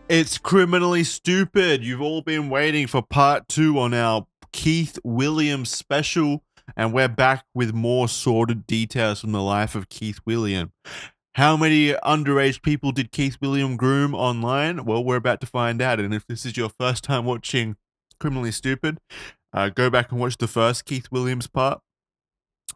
It's criminally stupid. You've all been waiting for part 2 on our Keith Williams special, and we're back with more sordid details from the life of Keith Williams. How many underage people did Keith Williams groom online? Well, we're about to find out. And if this is your first time watching Criminally Stupid, go back and watch the first Keith Williams part.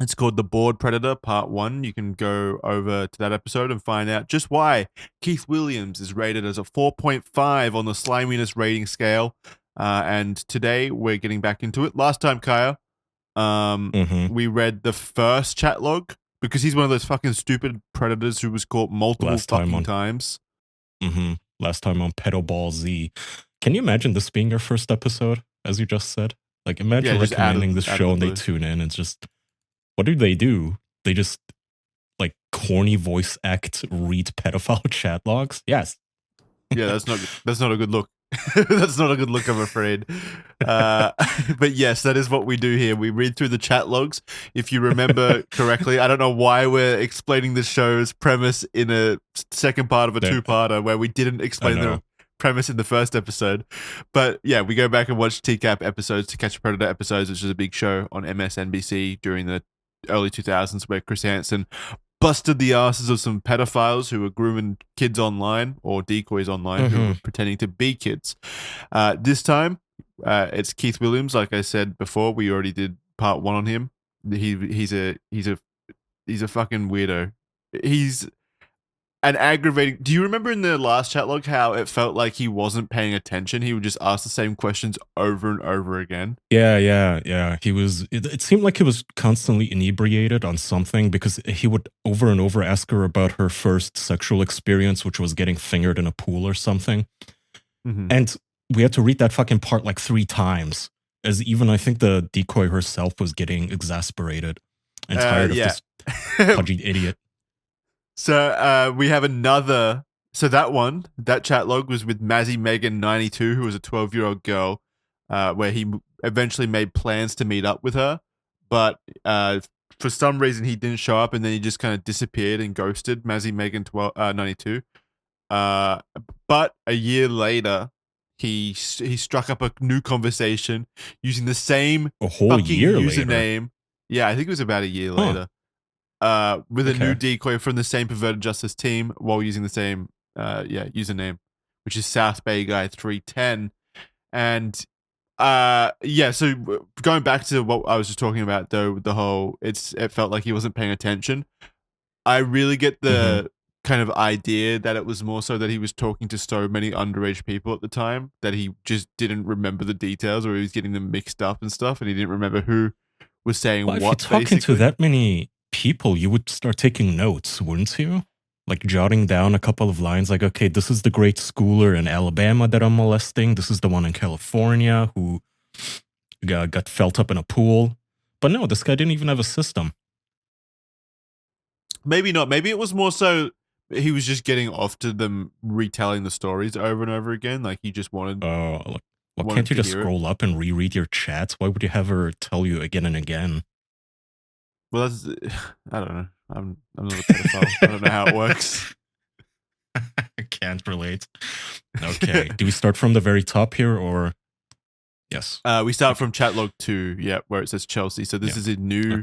It's called The Bored Predator Part 1. You can go over to that episode and find out just why Keith Williams is rated as a 4.5 on the sliminess rating scale. And today we're getting back into it. Last time, Kaya, Mm-hmm. we read the first chat log because he's one of those fucking stupid predators who was caught multiple Last time fucking on times. last time on Pedo Ball Z. Can you imagine this being your first episode, as you just said? Like, imagine Yeah, just recommending this out of show the and they blue. tune in and just, what do? They just, like, corny voice act read pedophile chat logs? Yes. Yeah, that's not a good look. That's not a good look, I'm afraid. But yes, that is what we do here. We read through the chat logs. If you remember correctly, I don't know why we're explaining the show's premise in a second part of a That- two-parter where we didn't I explain the know. premise in the first episode. But yeah, we go back and watch TCAP episodes, To Catch a Predator episodes, which is a big show on MSNBC during the early 2000s where Chris Hansen busted the asses of some pedophiles who were grooming kids online or decoys online who were pretending to be kids. This time, it's Keith Williams. Like I said before, we already did part 1 on him. He's a fucking weirdo. He's an aggravating. Do you remember in the last chat log how it felt like he wasn't paying attention? He would just ask the same questions over and over again. Yeah. He was, it seemed like he was constantly inebriated on something because he would over and over ask her about her first sexual experience, which was getting fingered in a pool or something. Mm-hmm. And we had to read that fucking part like 3 times, as even I think the decoy herself was getting exasperated and tired of this pudgy idiot. So we have another. So that chat log was with Mazzy Megan 92, who was a 12-year-old girl, where he eventually made plans to meet up with her, but for some reason he didn't show up, and then he just kind of disappeared and ghosted Mazzy Megan 92. But a year later, he struck up a new conversation using the same A whole fucking year username. later. Yeah, I think it was about a year later. With a new decoy from the same perverted justice team while using the same username, which is South Bay Guy 310. And so going back to what I was just talking about though, the whole it felt like he wasn't paying attention. I really get the kind of idea that it was more so that he was talking to so many underage people at the time that he just didn't remember the details, or he was getting them mixed up and stuff, and he didn't remember who was saying Well, what. if you're talking basically. to that many people, you would start taking notes, wouldn't you? Like jotting down a couple of lines, like, okay, this is the great schooler in Alabama that I'm molesting. This is the one in California who got felt up in a pool. But no, this guy didn't even have a system. Maybe not. Maybe it was more so he was just getting off to them retelling the stories over and over again. Like he just wanted. Well, wanted can't you to just hear it. scroll up and reread your chats? Why would you have her tell you again and again? Well, that's. I don't know. I'm not a pedophile. I don't know how it works. I can't relate. Okay. Do we start from the very top here or? Yes. We start from chat log 2, yeah, where it says Chelsea. So this is a new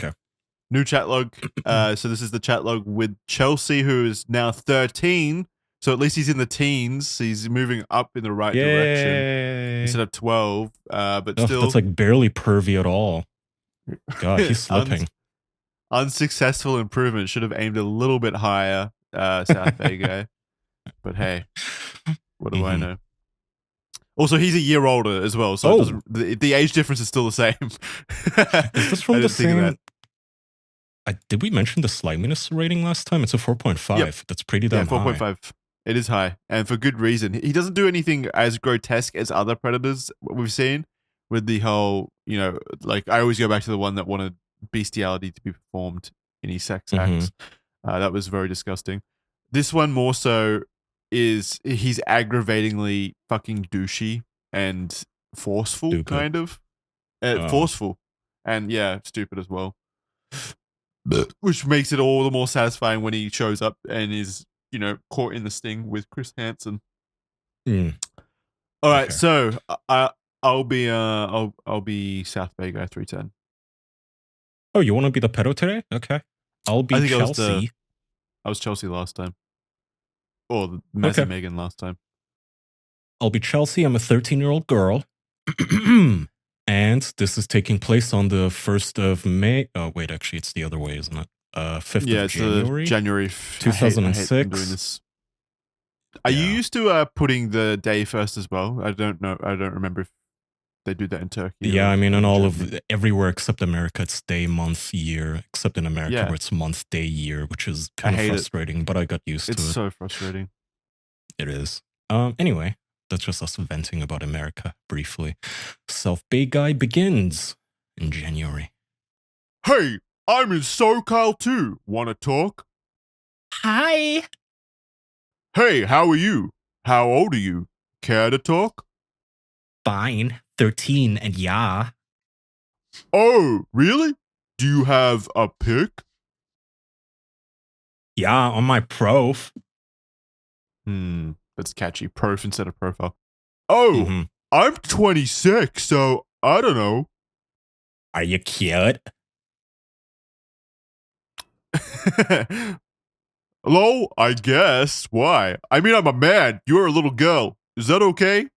chat log. So this is the chat log with Chelsea, who is now 13. So at least he's in the teens. He's moving up in the right direction instead of 12. But still, that's like barely pervy at all. God, he's slipping. Unsuccessful improvement. Should have aimed a little bit higher, South Bay guy. But hey, what do I know? Also, he's a year older as well, so the age difference is still the same. Is this from the same? Did we mention the sliminess rating last time? It's a 4.5. Yep. That's pretty damn high. 4.5. It is high, and for good reason. He doesn't do anything as grotesque as other predators we've seen with the whole, like I always go back to the one that wanted bestiality to be performed in his sex acts. That was very disgusting. This one more so is he's aggravatingly fucking douchey and forceful, kind of. Forceful. And yeah, stupid as well. Which makes it all the more satisfying when he shows up and is, caught in the sting with Chris Hansen. Mm, All right, okay. so I'll be South Bay guy 310. Oh, you want to be the pedo today? Okay. I'll I be think Chelsea. I was Chelsea last time, or Mazzy Okay. Megan last time. I'll be Chelsea. I'm a 13-year-old girl. And this is taking place on the 1st of May. Oh, wait, actually, it's the other way, isn't it? 5th Yeah, of it's the January, January. I hate them doing 2006. this. Are you Yeah. used to putting the day first as well? I don't know. I don't remember if they do that in Turkey Yeah, or I mean, in in all Germany. of everywhere except America, it's day, month, year, except in America Yeah, where it's month, day, year, which is I kind of hate it. frustrating, but I got used It's to it. so frustrating. It is. Anyway, that's just us venting about America briefly. South Bay Guy begins in January. Hey, I'm in SoCal too. Wanna talk? Hi. Hey, how are you? How old are you? Care to talk? Fine. 13 and yeah. Oh, really? Do you have a pic? Yeah, on my prof. That's catchy. Prof instead of profile. Oh, Mm-hmm. I'm 26, so I don't know. Are you cute? Hello, I guess. Why? I mean, I'm a man. You're a little girl. Is that okay?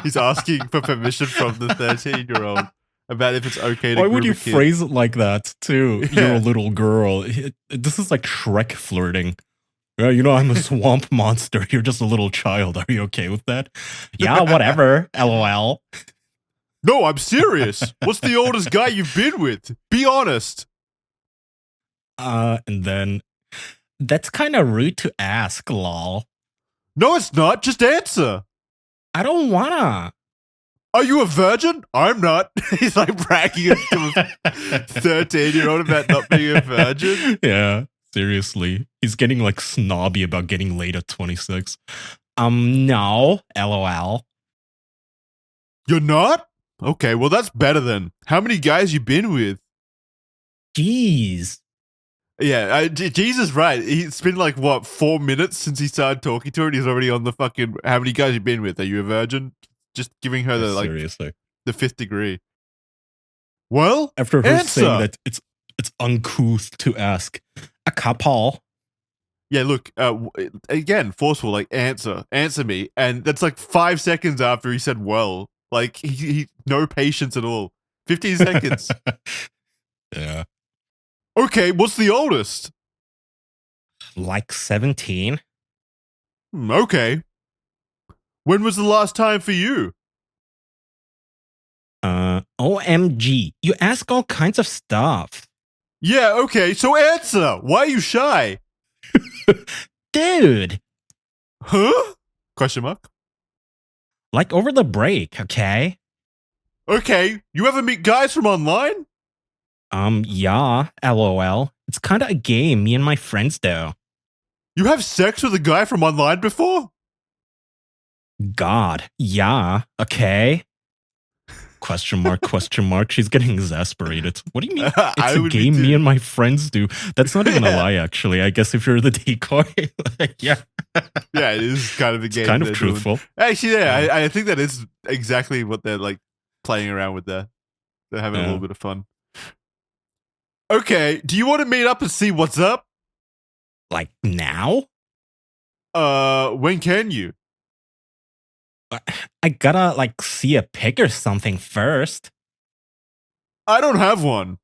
He's asking for permission from the 13-year-old about if it's okay to Why would groom you a kid. phrase it like that, too? You're a Yeah. little girl. This is like Shrek flirting. Yeah, you know, I'm a swamp monster. You're just a little child. Are you okay with that? Yeah, whatever. LOL. No, I'm serious. What's the oldest guy you've been with? Be honest. And then that's kind of rude to ask, lol. No, it's not. Just answer. I don't wanna. Are you a virgin? I'm not. He's like bragging to a 13-year-old about not being a virgin. Yeah, seriously. He's getting like snobby about getting laid at 26. No. LOL. You're not? Okay, well that's better then. How many guys you been with? Jeez. Yeah, Jesus, right. It's been like what 4 minutes since he started talking to her, and he's already on the fucking. How many guys you been with? Are you a virgin? Just giving her Yeah, the like seriously. the fifth degree. Well, After her saying answer. that it's uncouth to ask a couple. Yeah, look. Again, forceful. Like answer me, and that's like 5 seconds after he said well. Like he no patience at all. 15 seconds. Yeah. Okay, what's the oldest? Like 17? Okay. When was the last time for you? OMG. You ask all kinds of stuff. Yeah, okay, so answer. Why are you shy? Dude. Huh? Question mark. Like over the break, okay? Okay, you ever meet guys from online? Yeah, LOL. It's kind of a game me and my friends do. You have sex with a guy from online before? God, yeah, okay? Question mark, question mark. She's getting exasperated. What do you mean? It's I a would be game me too. and my friends do. That's not even a Yeah. lie, actually. I guess if you're the decoy, like, yeah. Yeah, it is kind of a It's game kind of they're doing. truthful. Actually, yeah, Yeah. I think that is exactly what they're like playing around with there. They're having a little Yeah. bit of fun. Okay, do you want to meet up and see what's up? Like now? When can you? I gotta like see a pic or something first. I don't have one.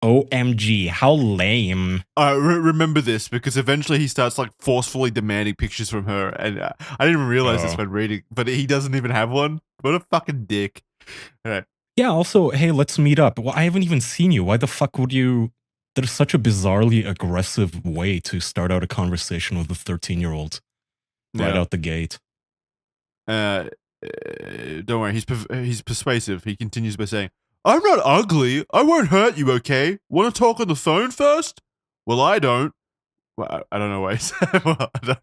OMG, how lame. Remember this because eventually he starts like forcefully demanding pictures from her, and I didn't even realize this Oh. when reading, but he doesn't even have one. What a fucking dick! All right, Yeah, also, hey, let's meet up. Well, I haven't even seen you. Why the fuck would you? That is such a bizarrely aggressive way to start out a conversation with a 13-year-old right yeah. out the gate. Don't worry, he's persuasive. He continues by saying, "I'm not ugly. I won't hurt you. Okay? Want to talk on the phone first? Well, I don't. Well, I don't know why he said. Well, I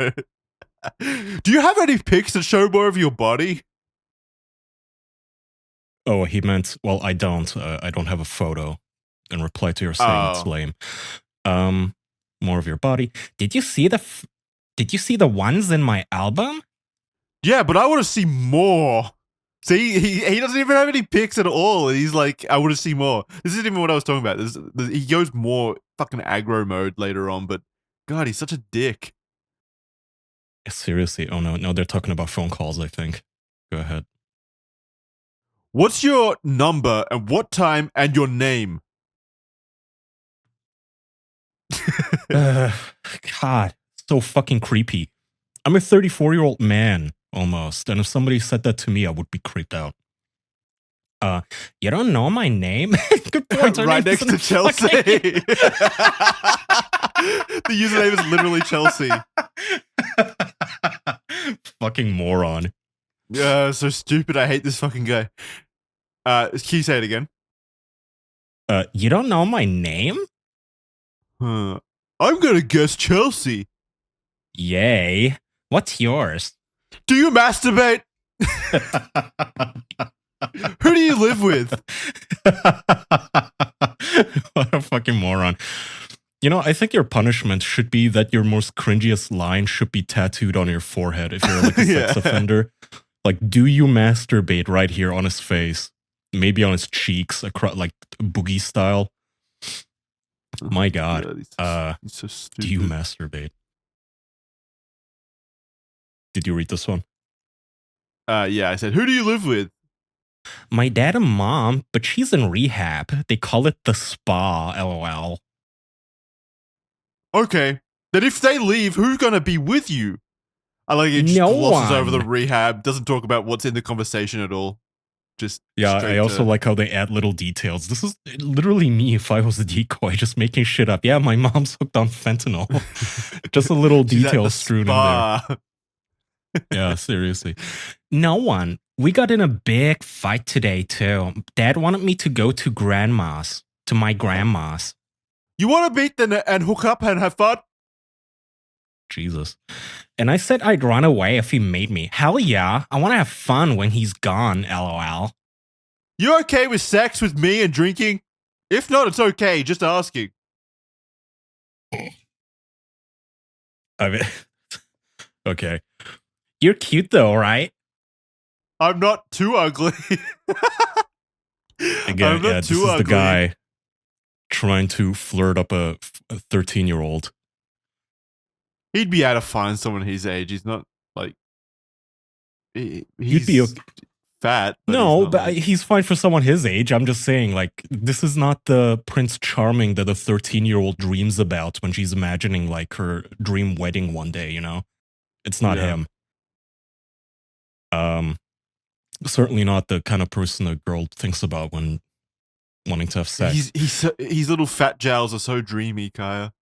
don't. Do you have any pics that show more of your body? Oh, he meant, well, I don't. I don't have a photo. In reply to your saying it's Oh, lame. More of your body. Did you see Did you see the ones in my album? Yeah, but I want to see more. See, he doesn't even have any picks at all. He's like, I want to see more. This isn't even what I was talking about. He goes more fucking aggro mode later on, but God, he's such a dick. Seriously. Oh, no. No, they're talking about phone calls, I think. Go ahead. What's your number and what time and your name? God, so fucking creepy. I'm a 34-year-old man almost, and if somebody said that to me, I would be creeped out. You don't know my name? Good point. Right next to Chelsea. Fucking... The username is literally Chelsea. Fucking moron. Yeah, so stupid. I hate this fucking guy. Can you say it again? You don't know my name? I'm gonna guess Chelsea. Yay. What's yours? Do you masturbate? Who do you live with? What a fucking moron. You know, I think your punishment should be that your most cringiest line should be tattooed on your forehead if you're like a sex offender. Like, do you masturbate right here on his face? Maybe on his cheeks, across, like boogie style. My God. He's so stupid. Do you masturbate? Did you read this one? Yeah, I said, who do you live with? My dad and mom, but she's in rehab. They call it the spa, lol. Okay. Then if they leave, who's gonna be with you? I like it just glosses over the rehab, doesn't talk about what's in the conversation at all. Just I also like how they add little details. This is literally me if I was a decoy, just making shit up. Yeah, my mom's hooked on fentanyl. Just a little detail strewn in there. Yeah, seriously. No one. We got in a big fight today too. Dad wanted me to go to my grandma's. You want to meet them and hook up and have fun? Jesus. And I said I'd run away if he made me. Hell yeah. I want to have fun when he's gone, lol. You okay with sex with me and drinking? If not, it's okay. Just asking. I mean, okay. You're cute though, right? I'm not too ugly. Again, yeah, this is the guy trying to flirt up a 13-year-old. He'd be able to find someone his age. He's not like You'd be fat. But he's fine for someone his age. I'm just saying, like, this is not the Prince Charming that a 13-year-old dreams about when she's imagining like her dream wedding one day. You know, it's not him. Certainly not the kind of person a girl thinks about when wanting to have sex. His little fat jowls are so dreamy, Kaya.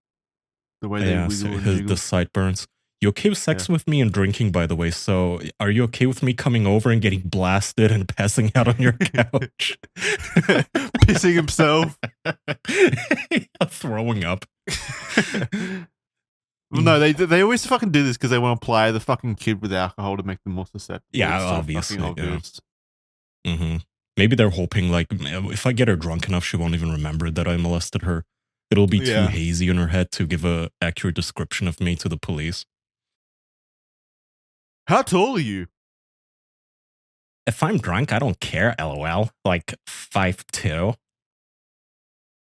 The way they wiggle and jiggle. The sideburns. You okay with sex with me and drinking, by the way? So are you okay with me coming over and getting blasted and passing out on your couch? Pissing himself. Throwing up. Well, no, they always fucking do this because they want to ply the fucking kid with alcohol to make them more susceptible. Yeah, so obviously. Yeah. Maybe they're hoping, like, if I get her drunk enough, she won't even remember that I molested her. It'll be too hazy in her head to give a accurate description of me to the police. How tall are you? If I'm drunk, I don't care, lol. Like 5'2".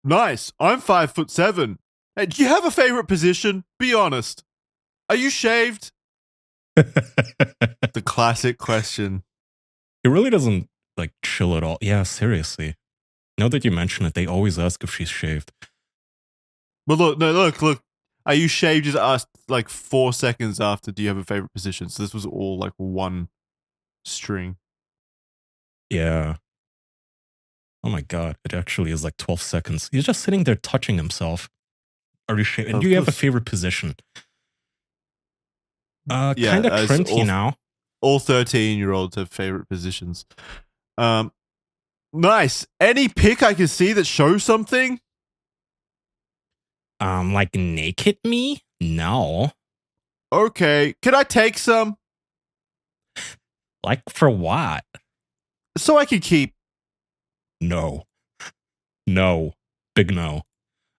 Nice. I'm 5'7". Hey, do you have a favorite position? Be honest. Are you shaved? The classic question. It really doesn't, like, chill at all. Yeah, seriously. Now that you mention it, they always ask if she's shaved. But look. Are you shaved? Just asked like 4 seconds after. Do you have a favorite position? So this was all like one string. Yeah. Oh my God. It actually is like 12 seconds. He's just sitting there touching himself. Are you shaved? And do you have a favorite position? Kind of cringy now. All 13-year-olds have favorite positions. Nice. Any pic I can see that shows something? Like naked me? No. Okay. Can I take some? Like for what? So I can keep. No. No. Big no.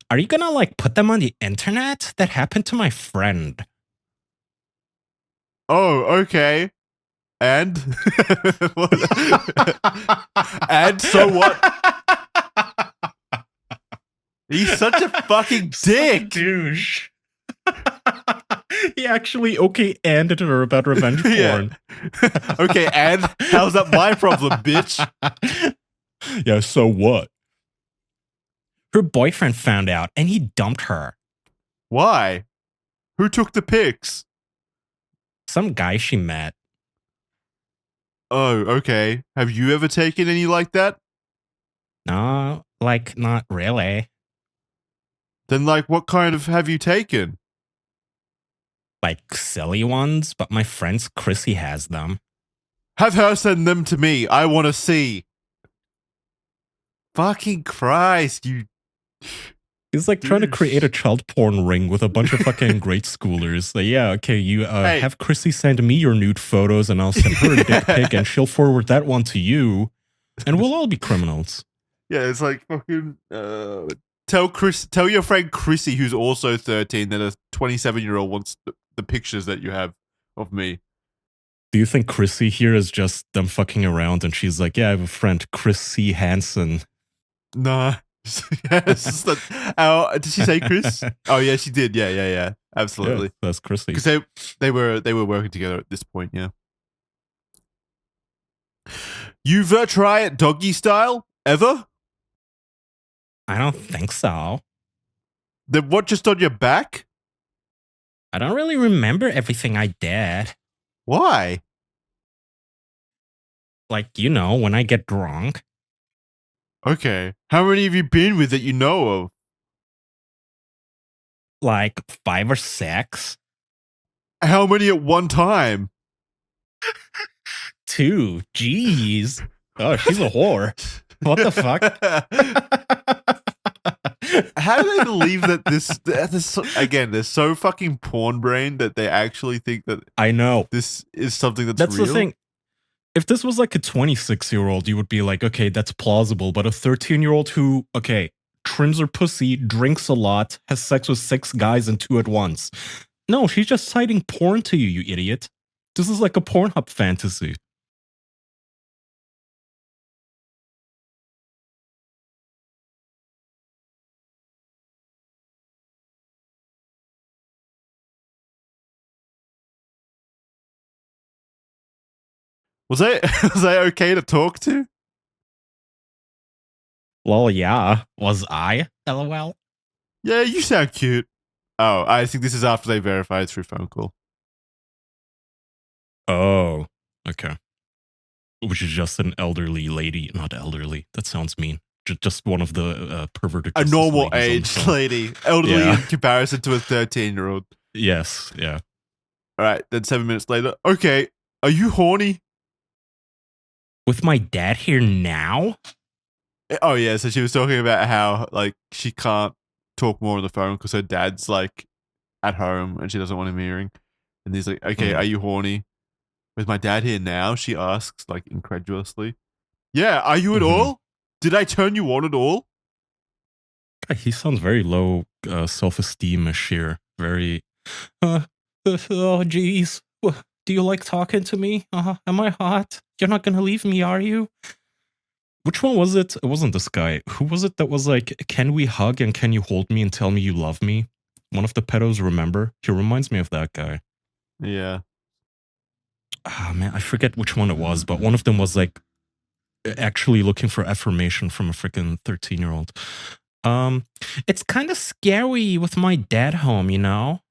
Are you gonna like put them on the internet? That happened to my friend. Oh, okay. And and so what? He's such a fucking dick. Douche. He actually ended her about revenge Yeah. porn. Okay, and how's that my problem, bitch? Yeah, so what? Her boyfriend found out and he dumped her. Why? Who took the pics? Some guy she met. Oh, okay. Have you ever taken any like that? No, like, not really. Then, like, what kind of have you taken? Like, silly ones, but my friend Chrissy has them. Have her send them to me. I want to see. Fucking Christ, you. He's like trying to Douche. create a child porn ring with a bunch of fucking grade schoolers. Like, yeah, okay, you Hey. have Chrissy send me your nude photos and I'll send her a dick pic and she'll forward that one to you and we'll all be criminals. Yeah, it's like fucking. Tell your friend Chrissy, who's also 13, that a 27-year-old wants the pictures that you have of me. Do you think Chrissy here is just them fucking around and she's like, yeah, I have a friend, Chris C. Hansen. Nah. Yes. Did she say Chris? Oh yeah, she did. Yeah. Absolutely. Yeah, that's Chrissy. Because they were working together at this point. Yeah. You try it doggy style ever? I don't think so. Then what? Just on your back? I don't really remember everything I did. Why? Like, you know, when I get drunk. Okay. How many have you been with that you know of? Like 5 or 6. How many at one time? 2. Jeez. Oh, she's a whore. What the fuck? How do they believe that again, they're so fucking porn brain that they actually think that I know. this is something That's real? the thing. If this was like a 26-year-old, you would be like, okay, that's plausible. But a 13-year-old who, okay, trims her pussy, drinks a lot, has sex with 6 guys and 2 at once. No, she's just citing porn to you, you idiot. This is like a Pornhub fantasy. Was I was I okay to talk to? Well, yeah. Was I? LOL. Yeah, you sound cute. Oh, I think this is after they verified through phone call. Oh, okay. Which is just an elderly lady. Not elderly. That sounds mean. Just one of the perverted. A normal ladies on the age phone. lady. Elderly Yeah. in comparison to a 13-year-old. Yes, yeah. All right, then 7 minutes later. Okay, are you horny? With my dad here now? Oh yeah, so she was talking about how like she can't talk more on the phone because her dad's like at home and she doesn't want him hearing. And he's like, "Okay, are you horny?" With my dad here now, she asks like incredulously. Yeah, are you at all? Did I turn you on at all? He sounds very low self-esteem-ish here. Very, oh jeez. Do you like talking to me? Am I hot? You're not gonna leave me, are you? Which one was it? It wasn't this guy. Who was it that was like, can we hug and can you hold me and tell me you love me? One of the pedos, remember? He reminds me of that guy. Yeah. Ah, man, I forget which one it was, but one of them was like actually looking for affirmation from a freaking 13-year-old. It's kind of scary with my dad home, you know?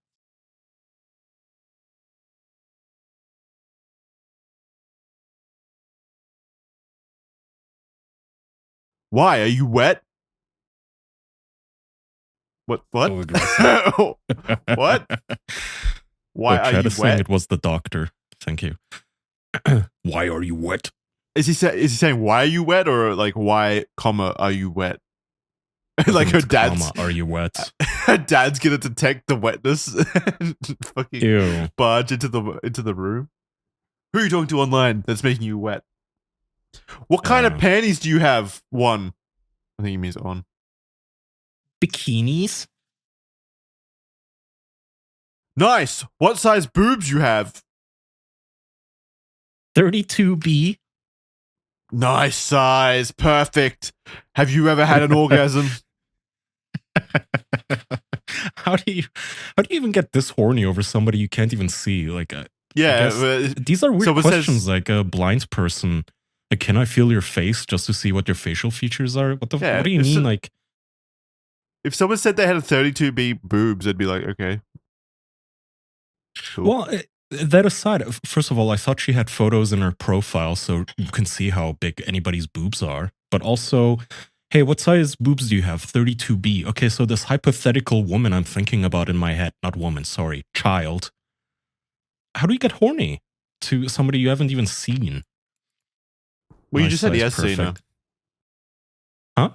Why? Are you wet? What? So aggressive. What? Why are Chad you is saying wet? it was the doctor. Thank you. Why are you wet? Is he saying why are you wet or like why, comma, are you wet? Like her dad's Comma, are you wet? her dad's gonna detect the wetness and fucking Ew. barge into the room. Who are you talking to online that's making you wet? What kind of panties do you have? One. I think he means on. Bikinis? Nice. What size boobs you have? 32B. Nice size. Perfect. Have you ever had an orgasm? how do you even get this horny over somebody you can't even see? Like, I Yeah. guess these are weird someone questions. says- Like a blind person, like, can I feel your face just to see what your facial features are? What the? Yeah, What do you mean? Like, if someone said they had a 32B boobs, I'd be like, okay. Cool. well, that aside, first of all, I thought she had photos in her profile so you can see how big anybody's boobs are. But also, hey, what size boobs do you have? 32B. Okay, so this hypothetical woman I'm thinking about in my head, not woman, sorry, child. How do you get horny to somebody you haven't even seen? Well, you Nice just said he size, has seen her. perfect. Huh?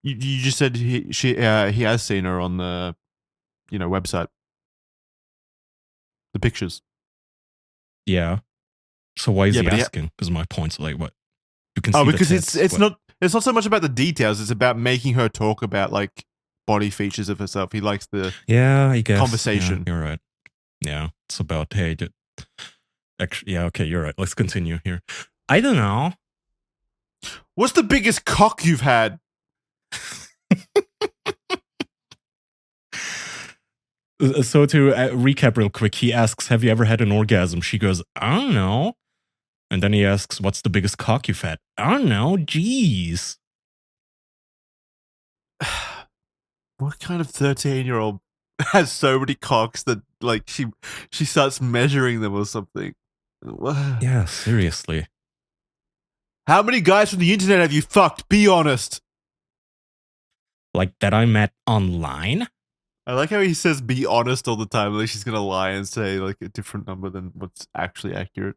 You just said he has seen her on the website. The pictures. Yeah. So why is Yeah, he but he- asking? Because my point's like, what? You can see Oh, the because tits, it's what? not so much about the details. It's about making her talk about like body features of herself. He likes the Yeah, I guess. conversation. Yeah, you're right. Yeah, it's about, hey, actually, yeah, okay, you're right. Let's continue here. I don't know. What's the biggest cock you've had? So to recap real quick, he asks, have you ever had an orgasm? She goes, I don't know. And then he asks, what's the biggest cock you've had? I don't know. Jeez. What kind of 13-year-old has so many cocks that like she starts measuring them or something? Yeah, seriously. How many guys from the internet have you fucked? Be honest. Like that I met online? I like how he says "be honest" all the time. Like she's gonna lie and say like a different number than what's actually accurate.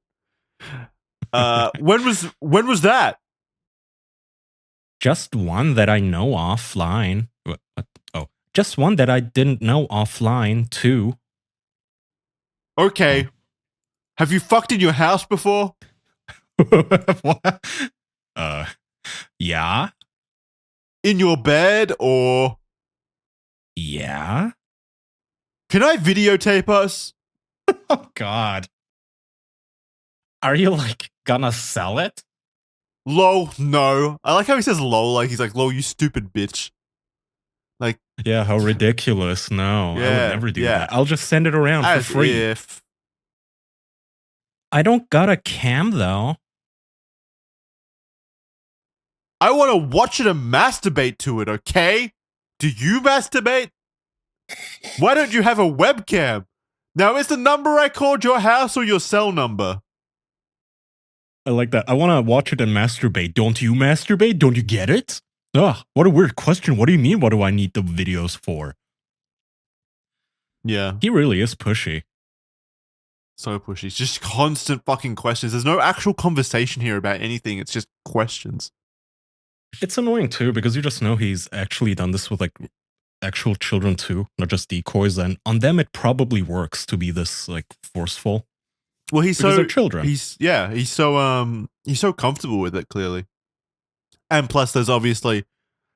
When was that? Just one that I know offline. What? Oh, just one that I didn't know offline, too. Okay. Have you fucked in your house before? What? Yeah? In your bed or Yeah? can I videotape us? Oh, God. Are you, like, gonna sell it? Lol, no. I like how he says lol, like he's like, lol, you stupid bitch. Like, Yeah, how ridiculous. No, I would Yeah, never do yeah. that. I'll just send it around as for free. if. I don't got a cam, though. I want to watch it and masturbate to it, okay? Do you masturbate? Why don't you have a webcam? Now, is the number I called your house or your cell number? I like that. I want to watch it and masturbate. Don't you masturbate? Don't you get it? Ugh, what a weird question. What do you mean? What do I need the videos for? Yeah, He really is pushy. so pushy. It's just constant fucking questions. There's no actual conversation here about anything. It's just questions. It's annoying too because you just know he's actually done this with like actual children too, not just decoys. And on them, it probably works to be this like forceful. Well, he's Because so they're children. He's so comfortable with it clearly, and plus there's obviously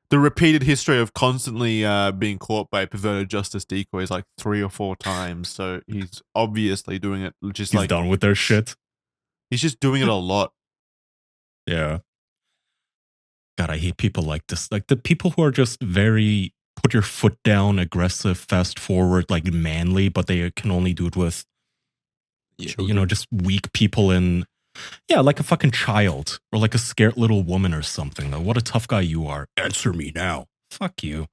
the repeated history of constantly being caught by perverted justice decoys like 3 or 4 times. So he's obviously doing it just He's like done with their shit. he's just doing it a lot. Yeah. God, I hate people like this. Like the people who are just very put your foot down, aggressive, fast forward, like manly, but they can only do it with, you know, just weak people in, yeah, like a fucking child or like a scared little woman or something. Like, what a tough guy you are. Answer me now. Fuck you.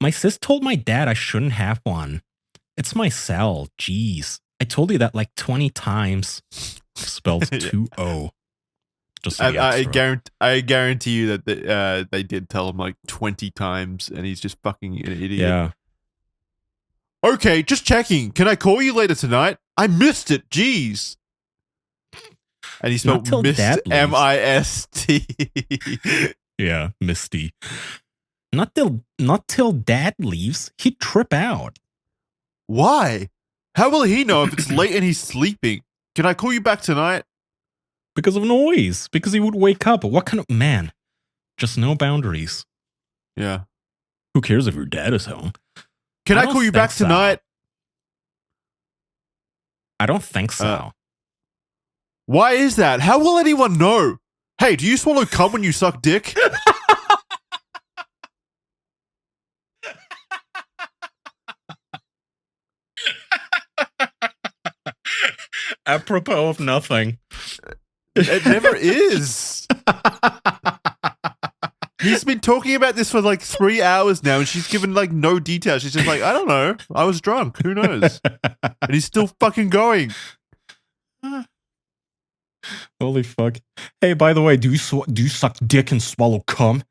My sis told my dad I shouldn't have one. It's my cell. Jeez. I told you that like 20 times. Spelled Yeah. 2-0. Just to be extra. I guarantee you that they did tell him like 20 times and he's just fucking an idiot. Yeah. Okay, just checking. Can I call you later tonight? I missed it. Jeez. And he spelled till missed, Dad leaves. M-I-S-T. Yeah, Misty. Not till dad leaves, he'd trip out. Why? How will he know if it's late and he's sleeping? Can I call you back tonight? Because of noise. Because he would wake up. What kind of man? Just no boundaries. Yeah. Who cares if your dad is home? Can I don't call you think back so. tonight? I don't think so. Why is that? How will anyone know? Hey, do you swallow cum when you suck dick? Apropos of nothing. It never is. He's been talking about this for like 3 hours now, and she's given like no details. She's just like, I don't know. I was drunk. Who knows? And he's still fucking going. Holy fuck! Hey, by the way, do you suck dick and swallow cum?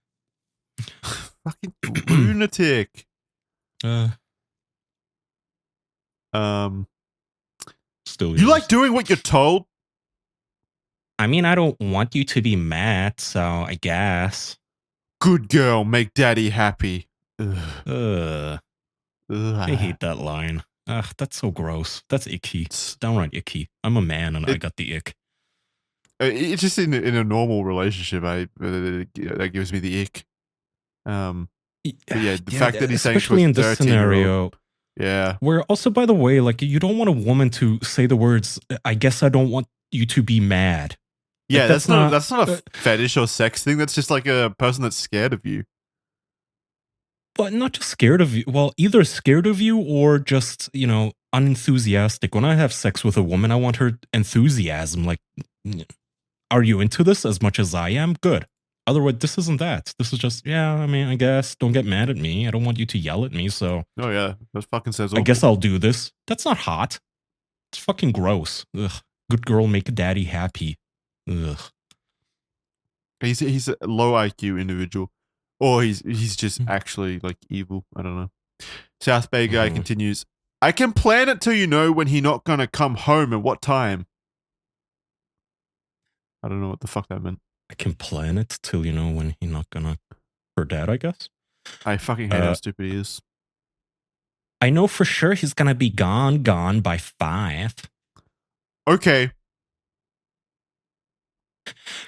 Fucking lunatic. Still, you like doing what you're told? I mean, I don't want you to be mad, so I guess. Good girl, make daddy happy. Ugh. Ugh. I hate that line. Ugh, that's so gross. That's icky. It's downright icky. I'm a man and I got the ick. It's just in a normal relationship, that gives me the ick. But yeah, the fact that he's saying, especially in this scenario, yeah. Where also, by the way, like you don't want a woman to say the words, "I guess I don't want you to be mad." Yeah, like, that's not a fetish or sex thing. That's just like a person that's scared of you. But not just scared of you. Well, either scared of you or just, unenthusiastic. When I have sex with a woman, I want her enthusiasm. Like, are you into this as much as I am? Good. Otherwise, this isn't that. This is just, yeah, I mean, I guess. Don't get mad at me. I don't want you to yell at me, so. Oh, yeah. That fucking says I guess I'll do this. That's not hot. It's fucking gross. Ugh. Good girl, make daddy happy. Ugh. He's a low IQ individual. Or he's just actually like evil. I don't know. South Bay guy continues. I can plan it till you know when he not gonna come home and what time. I don't know what the fuck that meant. I can plan it till you know when he not gonna her dad, I guess. I fucking hate how stupid he is. I know for sure he's gonna be gone by 5. Okay.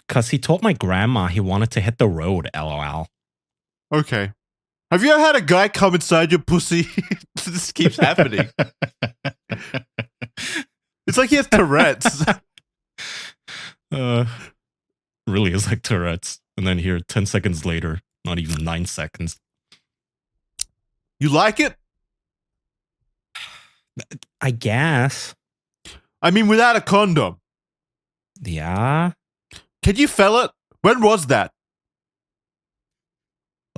Cause he told my grandma he wanted to hit the road, lol. Okay. Have you ever had a guy come inside your pussy? This keeps happening. It's like he has Tourette's. Really is like Tourette's. And then here, 10 seconds later, not even 9 seconds. You like it? I guess. I mean, without a condom. Yeah. Can you feel it? When was that?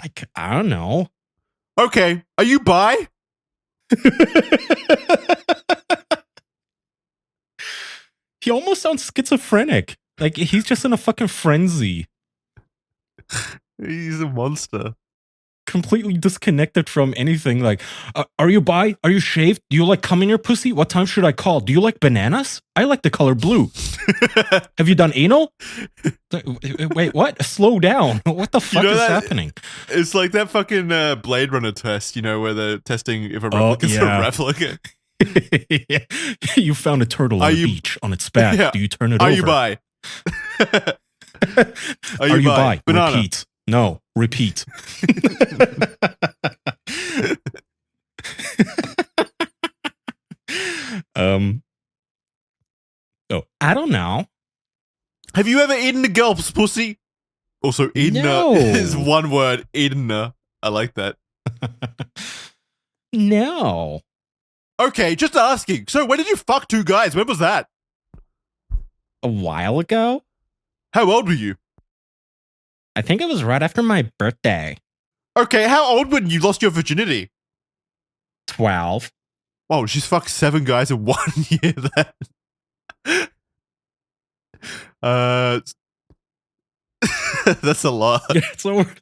Like, I don't know. Okay. Are you bi? He almost sounds schizophrenic. Like, he's just in a fucking frenzy. He's a monster. Completely disconnected from anything. Like, are you bi? Are you shaved? Do you like cum in your pussy? What time should I call? Do you like bananas? I like the color blue. Have you done anal? Wait, what? Slow down. What the fuck is happening? It's like that fucking Blade Runner test, where they're testing if a replica's a replica. You found a turtle on the beach on its back. Yeah. Do you turn it over? Are you bi? Are you bi? Banana. Repeat. No, repeat. Oh, I don't know. Have you ever eaten a girl's pussy? Also, eaten is one word. Eaten. I like that. No. Okay, just asking. So, when did you fuck 2 guys? When was that? A while ago. How old were you? I think it was right after my birthday. Okay, how old when you lost your virginity? 12. Oh, she's fucked 7 guys in 1 year then. That's a lot.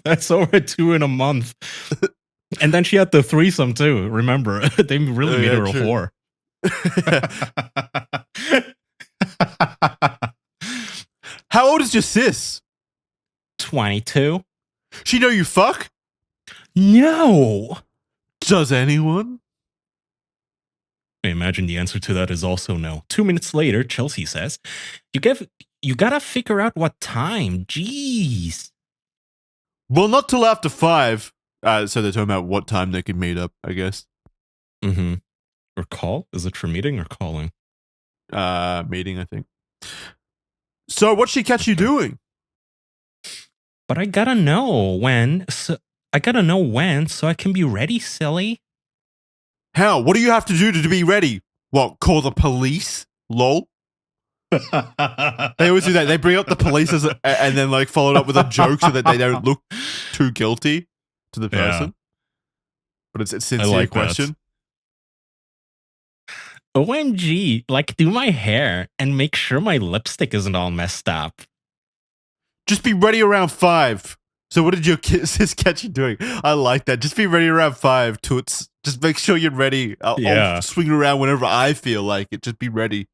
That's over 2 in a month. And then she had the threesome too. Remember, they really made her a whore. How old is your sis? 22. She know you fuck? No. Does anyone? I imagine the answer to that is also no. 2 minutes later, Chelsea says, You gotta figure out what time. Jeez. Well, not till after 5. So they're talking about what time they can meet up, I guess. Mm-hmm. Or call? Is it for meeting or calling? Meeting, I think. So what'd she catch you doing? But I gotta know when. So I gotta know when, so I can be ready, silly. How? What do you have to do to be ready? What, call the police? Lol. They always do that. They bring up the police and then like follow it up with a joke so that they don't look too guilty to the person. Yeah. But it's a I sincere like question. that. OMG, like do my hair and make sure my lipstick isn't all messed up. Just be ready around 5. So what did your sis catch you doing? I like that. Just be ready around 5, Toots. Just make sure you're ready. Yeah. I'll swing around whenever I feel like it. Just be ready.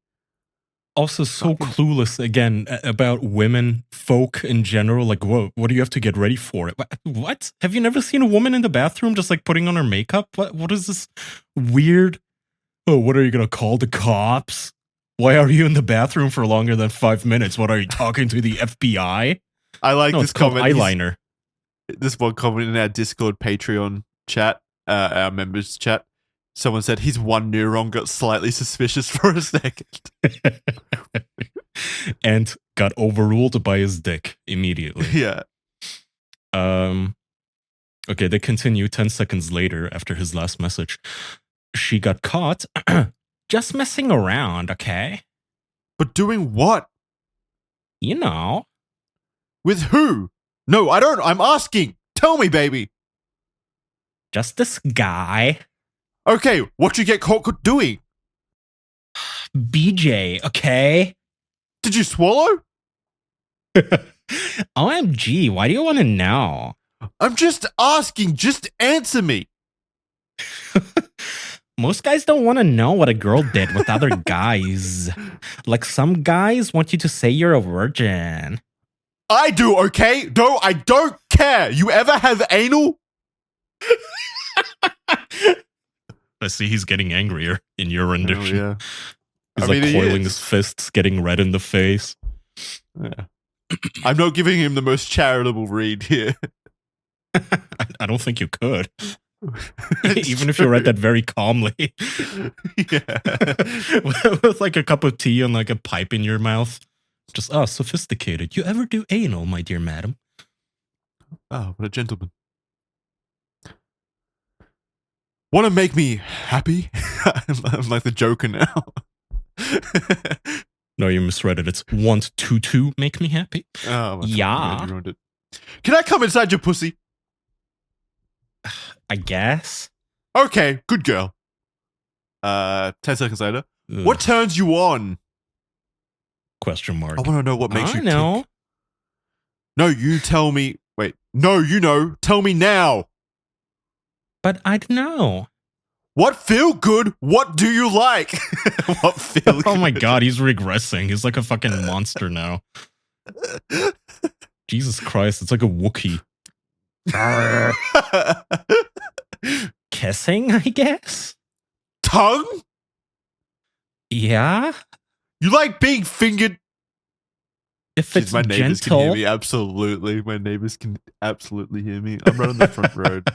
Also, so clueless again about women, folk in general. Like, whoa, what do you have to get ready for? What? Have you never seen a woman in the bathroom just like putting on her makeup? What is this weird? Oh, what are you gonna call the cops? Why are you in the bathroom for longer than 5 minutes? What are you talking to the FBI? I like No, this it's called comment. eyeliner. This one comment in our Discord Patreon chat, our members chat. Someone said his one neuron got slightly suspicious for a second. And got overruled by his dick immediately. Yeah. Okay, they continue 10 seconds later after his last message. She got caught just messing around, okay? But doing what? You know. With who? No, I don't. I'm asking. Tell me, baby. Just this guy. Okay, what you get caught doing? BJ, okay? Did you swallow? OMG, why do you want to know? I'm just asking. Just answer me. Most guys don't want to know what a girl did with other guys. Like some guys want you to say you're a virgin. I do, okay? No, I don't care. You ever have anal? I see he's getting angrier in your rendition. Oh, yeah. He's I mean, like he coiling is. his fists, getting red in the face. Yeah. I'm not giving him the most charitable read here. I don't think you could. It's Even if you read that very calmly. Yeah. With like a cup of tea and like a pipe in your mouth. Just, sophisticated. You ever do anal, my dear madam? Oh, what a gentleman. Want to make me happy? I'm like the Joker now. No, you misread it. It's want to make me happy. Oh, that's Yeah. right. You ruined it. Can I come inside your pussy? I guess. Okay, good girl. 10 seconds later. Ugh, What turns you on? question mark? I want to know what makes you know. tick. No, you tell me. Wait. No, you know. Tell me now. But I don't know. What feel good? What do you like? What feel good? Oh my god, he's regressing. He's like a fucking monster now. Jesus Christ, it's like a Wookiee. Kissing, I guess? Tongue? Yeah? You like being fingered? If Jeez, it's my neighbors can hear gentle. me. Absolutely. My neighbors can absolutely hear me. I'm right on the front road.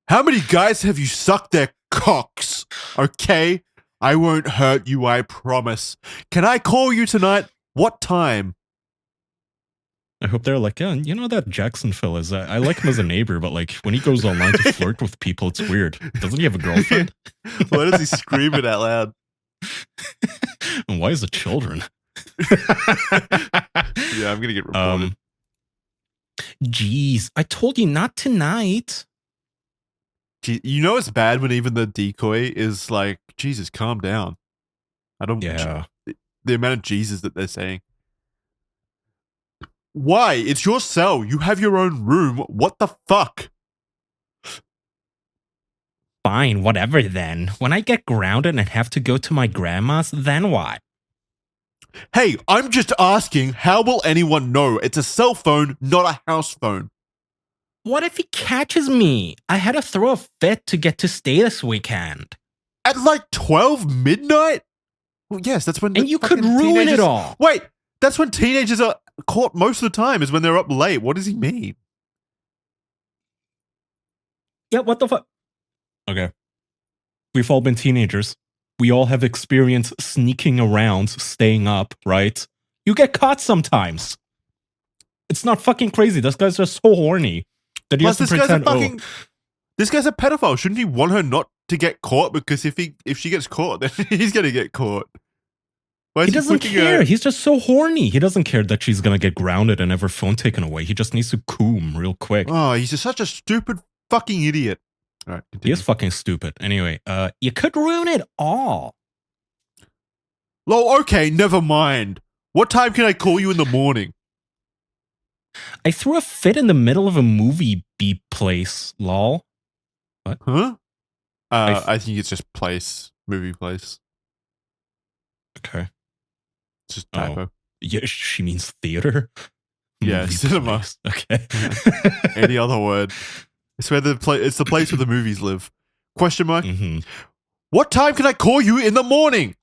How many guys have you sucked their cocks? Okay? I won't hurt you, I promise. Can I call you tonight? What time? I hope they're like, yeah, you know that Jackson fella is. I like him as a neighbor, but like when he goes online to flirt with people, it's weird. Doesn't he have a girlfriend? Why does he scream it out loud? And why is it children? Yeah, I'm gonna get reported. Jeez, I told you not tonight. Gee, you know it's bad when even the decoy is like, Jesus, calm down. I don't. Yeah. The amount of Jesus that they're saying. Why? It's your cell. You have your own room. What the fuck? Fine, whatever then. When I get grounded and have to go to my grandma's, then what? Hey, I'm just asking, how will anyone know? It's a cell phone, not a house phone. What if he catches me? I had to throw a fit to get to stay this weekend. At like 12 midnight? Well, yes, that's when. And you could ruin it all. Wait, that's when teenagers are caught most of the time, is when they're up late. What does he mean? Yeah, what the fuck? Okay. We've all been teenagers. We all have experience sneaking around, staying up, right? You get caught sometimes. It's not fucking crazy. This guy's just so horny that he Plus, has to this guy's a pretend. fucking. This guy's a pedophile. Shouldn't he want her not to get caught? Because if she gets caught, then he's gonna get caught. Why is He doesn't putting care. her- He's just so horny. He doesn't care that she's gonna get grounded and have her phone taken away. He just needs to coom real quick. Oh, he's just such a stupid fucking idiot. All right, He continue. is fucking stupid. Anyway, you could ruin it all. Oh, okay, never mind. What time can I call you in the morning? I threw a fit in the middle of a movie beep place, lol. Huh? I think it's just movie place. Okay. It's just typo. Oh. Yeah, she means theater. Yeah, Movie cinema. place. Okay. Any other word? It's where it's the place where the movies live. Question mark. Mm-hmm. What time can I call you in the morning?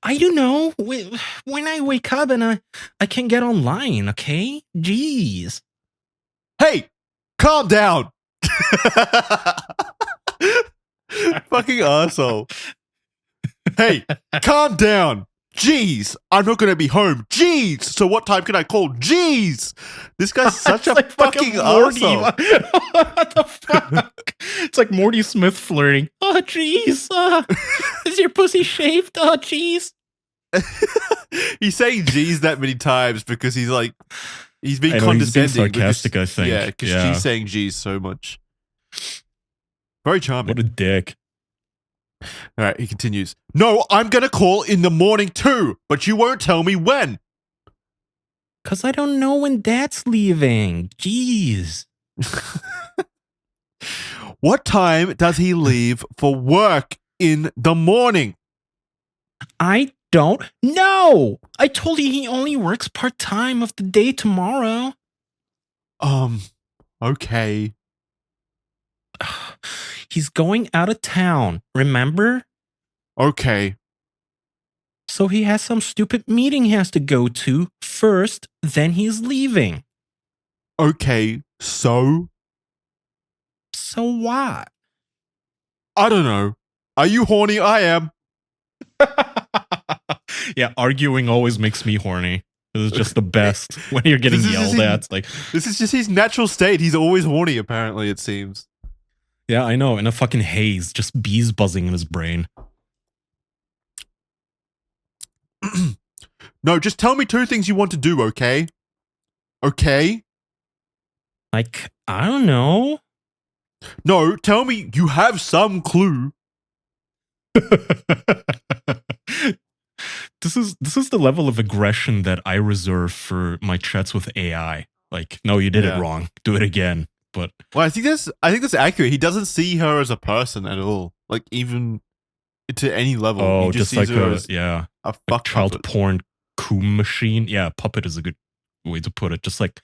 I don't know. When I wake up and I can get online, okay? Jeez. Hey, calm down. Fucking asshole. Hey, calm down. Jeez, I'm not going to be home. Jeez. So what time can I call? Jeez. This guy's such a like fucking Morty. asshole. What the fuck? It's like Morty Smith flirting. Oh, jeez. Is your pussy shaved? Oh, jeez. He's saying G's that many times because he's being I know, he's being condescending. sarcastic, I think. Yeah, because Yeah. she's saying G's so much. Very charming. What a dick. All right, he continues. No, I'm going to call in the morning too, but you won't tell me when. Because I don't know when Dad's leaving. Jeez. What time does he leave for work in the morning? I don't know. I told you he only works part-time of the day tomorrow. Okay. He's going out of town, remember? Okay. So he has some stupid meeting he has to go to first, then he's leaving. Okay. So? So what? I don't know. Are you horny? I am. Yeah, arguing always makes me horny. This is just the best when you're getting This is yelled just- at. It's like, This is just his natural state. He's always horny, apparently, it seems. yeah, I know, in a fucking haze, just bees buzzing in his brain. No, just tell me 2 things you want to do, okay? Okay? Like, I don't know. No, tell me you have some clue. This is the level of aggression that I reserve for my chats with AI. Like, no, you did Yeah. it wrong. Do it again. But Well, I think that's accurate. He doesn't see her as a person at all. Like, even to any level. oh, he just sees like her a as yeah, a like fuck child puppet. porn coom machine. Yeah, puppet is a good way to put it. Just like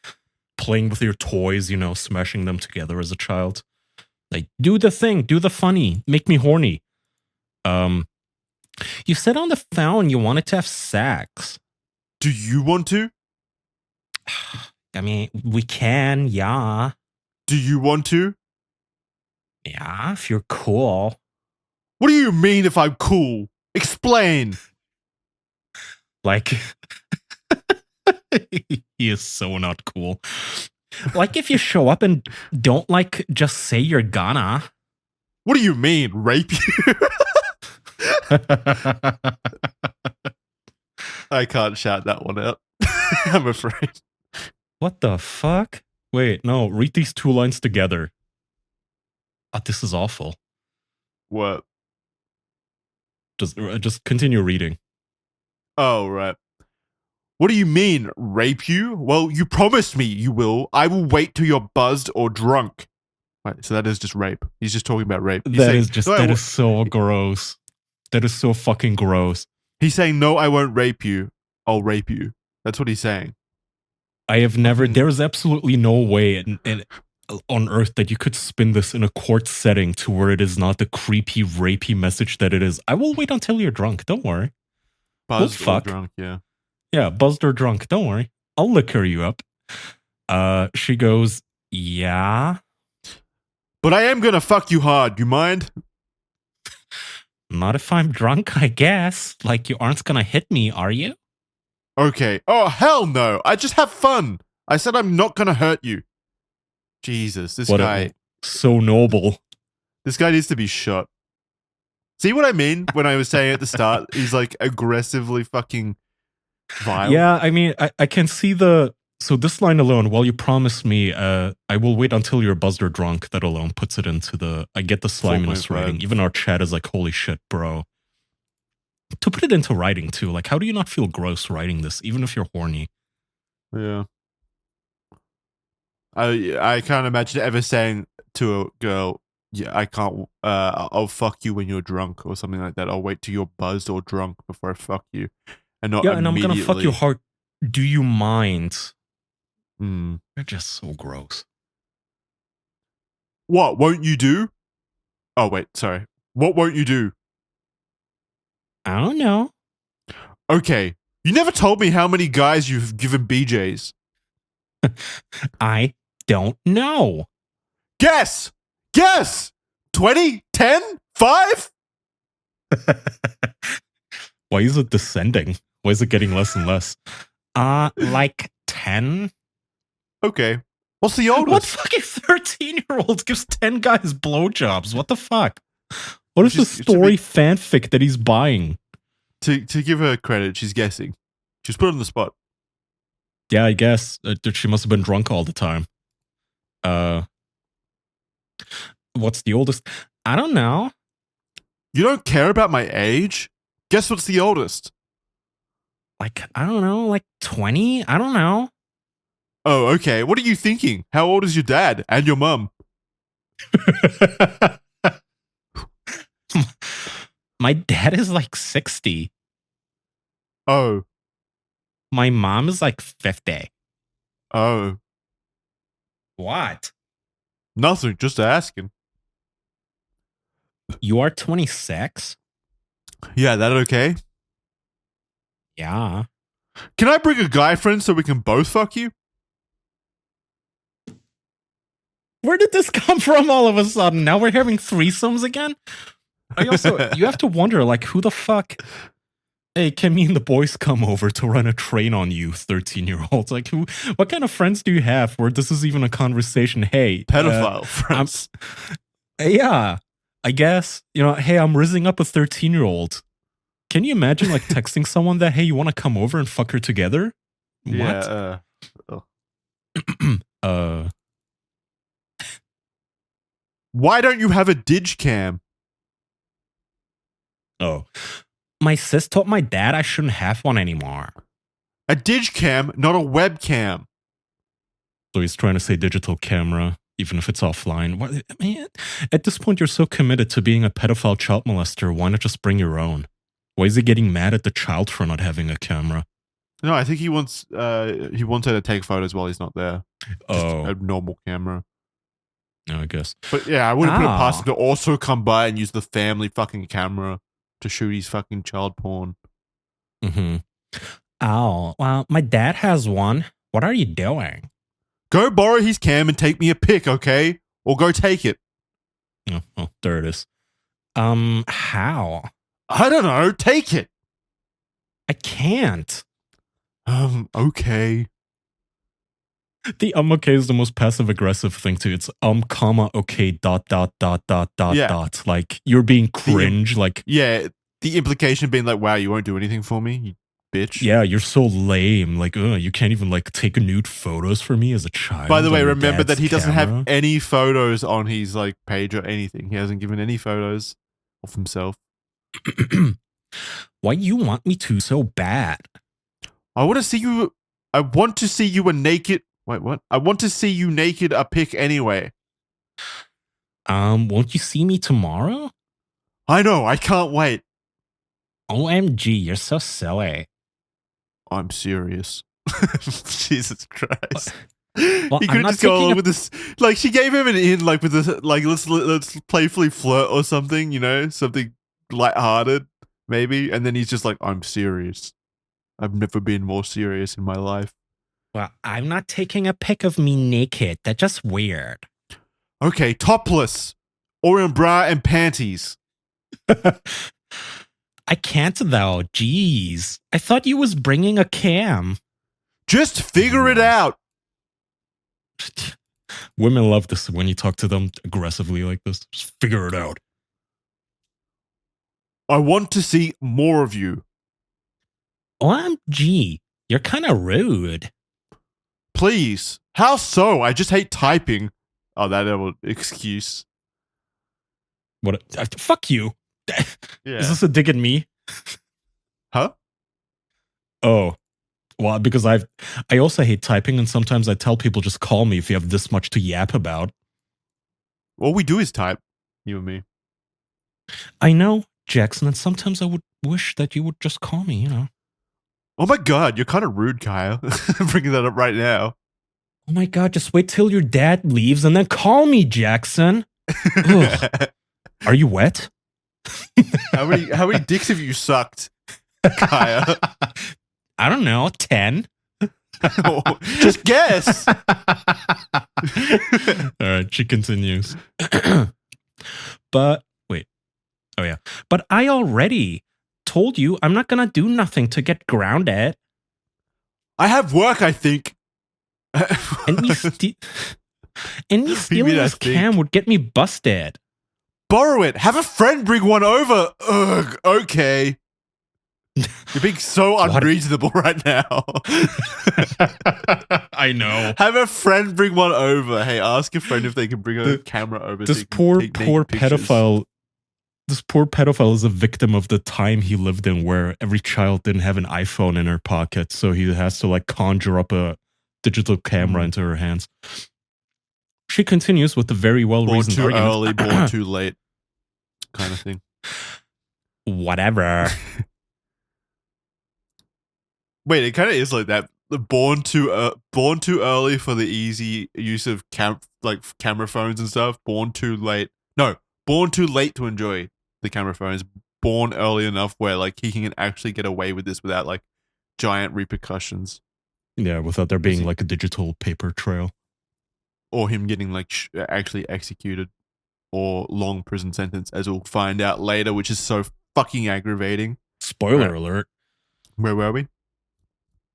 playing with your toys, you know, smashing them together as a child. Like, do the thing, do the funny, make me horny. You said on the phone you wanted to have sex. Do you want to? I mean, we can, yeah. Do you want to? Yeah, if you're cool. What do you mean if I'm cool? Explain. Like, he is so not cool. Like, if you show up and don't, like, just say you're gonna. What do you mean? Rape you? I can't shout that one out. I'm afraid. What the fuck? Wait, no, read these 2 lines together. Oh, this is awful. What? Just continue reading. Oh, right. What do you mean, rape you? Well, you promised me you will. I will wait till you're buzzed or drunk. Right, so that is just rape. He's just talking about rape. He's saying, That is so gross. That is so fucking gross. He's saying, no, I won't rape you. I'll rape you. That's what he's saying. I have never, there is absolutely no way on earth that you could spin this in a court setting to where it is not the creepy, rapey message that it is. I will wait until you're drunk. Don't worry. Buzzed or fuck. drunk, yeah. Yeah, buzzed or drunk. Don't worry. I'll liquor you up. She goes, yeah. But I am gonna fuck you hard. You mind? Not if I'm drunk, I guess. Like, you aren't gonna hit me, are you? Okay. Oh, hell no. I just have fun. I said I'm not going to hurt you. Jesus, What a, so noble. this guy needs to be shot. See what I mean when I was saying at the start? He's like aggressively fucking vile. Yeah, I mean, I can see the. So this line alone, while you promise me, I will wait until you're buzzed or drunk, that alone puts it into the. I get the sliminess 4.5. rating. Even our chat is like, holy shit, bro. To put it into writing too, like, how do you not feel gross writing this, even if you're horny? Yeah. I can't imagine ever saying to a girl, yeah, I can't, I'll fuck you when you're drunk or something like that. I'll wait till you're buzzed or drunk before I fuck you. And not Yeah, and I'm gonna fuck you immediately. hard. Do you mind? Hmm. You're just so gross. What won't you do? Oh, wait, sorry. What won't you do? I don't know. Okay. You never told me how many guys you've given BJs. I don't know. Guess! Guess! 20? 10? 5? Why is it descending? Why is it getting less and less? Like 10? Okay. What's the oldest? What fucking 13-year-old gives 10 guys blowjobs? What the fuck? What is the story fanfic that he's buying? To give her credit, she's guessing. She's put on the spot. Yeah, I guess. She must have been drunk all the time. What's the oldest? I don't know. You don't care about my age? Guess what's the oldest? Like, I don't know, like 20? I don't know. Oh, okay. What are you thinking? How old is your dad and your mum? My dad is like 60. Oh. My mom is like 50. Oh. What? Nothing, just asking. You are 26? Yeah, that okay? Yeah. Can I bring a guy friend so we can both fuck you? Where did this come from all of a sudden? Now we're having threesomes again? I also, you have to wonder, like, who the fuck? Hey, can me and the boys come over to run a train on you, 13-year-olds? Like, what kind of friends do you have where this is even a conversation? Hey, pedophile friends. Yeah, I guess, hey, I'm rizzing up a 13-year-old. Can you imagine, like, texting someone that, hey, you want to come over and fuck her together? Yeah, What? Why don't you have a dig cam? Oh. My sis told my dad I shouldn't have one anymore. A dig cam, not a webcam. So he's trying to say digital camera, even if it's offline. What, man, at this point, you're so committed to being a pedophile child molester. Why not just bring your own? Why is he getting mad at the child for not having a camera? No, I think he wants her to take photos while he's not there. Just a normal camera. No, I guess. But yeah, I wouldn't put it past him to also come by and use the family fucking camera to shoot his fucking child porn. Mm-hmm. Oh, well, my dad has one. What are you doing? Go borrow his cam and take me a pic, okay? Or go take it. Oh, there it is. How? I don't know. Take it. I can't. Okay. The okay is the most passive aggressive thing too. It's comma okay dot. Like you're being cringe. Yeah, the implication being like, wow, you won't do anything for me, you bitch. Yeah, you're so lame. Like, you can't even like take nude photos for me as a child. By the way, remember that he doesn't have any photos on his like page or anything. He hasn't given any photos of himself. Why you want me to so bad? I want to see you. I want to see you a naked. Wait, what? I want to see you naked a pic anyway. Won't you see me tomorrow? I know. I can't wait. OMG, you're so silly. I'm serious. Jesus Christ. Well, he could just go along with this. Like, she gave him an in, like, with this, like, let's playfully flirt or something, something lighthearted, maybe. And then he's just like, I'm serious. I've never been more serious in my life. Well, I'm not taking a pic of me naked. That's just weird. Okay, topless. Or in bra and panties. I can't though. Jeez. I thought you was bringing a cam. Just figure it out. Women love this when you talk to them aggressively like this. Just figure it out. I want to see more of you. OMG. You're kind of rude. Please. How so? I just hate typing. Oh, that excuse. What? Fuck you. Yeah. Is this a dig at me? Huh? Oh. Well, because I also hate typing, and sometimes I tell people just call me if you have this much to yap about. All we do is type, you and me. I know, Jackson, and sometimes I would wish that you would just call me, you know. Oh my god, you're kind of rude, Kyle. Bringing that up right now. Oh my god, just wait till your dad leaves and then call me, Jackson. Are you wet? How many dicks have you sucked, Kaya? I don't know, 10. Just guess. All right, she continues. But wait. Oh yeah. But I already told you I'm not gonna do nothing to get grounded. I have work, I think. And me stealing this cam would get me busted. Borrow it. Have a friend bring one over. Ugh, okay. You're being so unreasonable right now. I know. Have a friend bring one over. Hey, ask a friend if they can bring a camera over. This poor pedophile. This poor pedophile is a victim of the time he lived in, where every child didn't have an iPhone in her pocket, so he has to like conjure up a digital camera into her hands. She continues with a very well-reasoned argument. Born too early, born too late, kind of thing. Whatever. Wait, it kind of is like that. Born too early for the easy use of camera phones and stuff. Born too late. No, born too late to enjoy the camera phones. Born early enough where like he can actually get away with this without like giant repercussions. Yeah, without there being like a digital paper trail. Or him getting like actually executed or long prison sentence, as we'll find out later, which is so fucking aggravating. Spoiler alert. Where were we?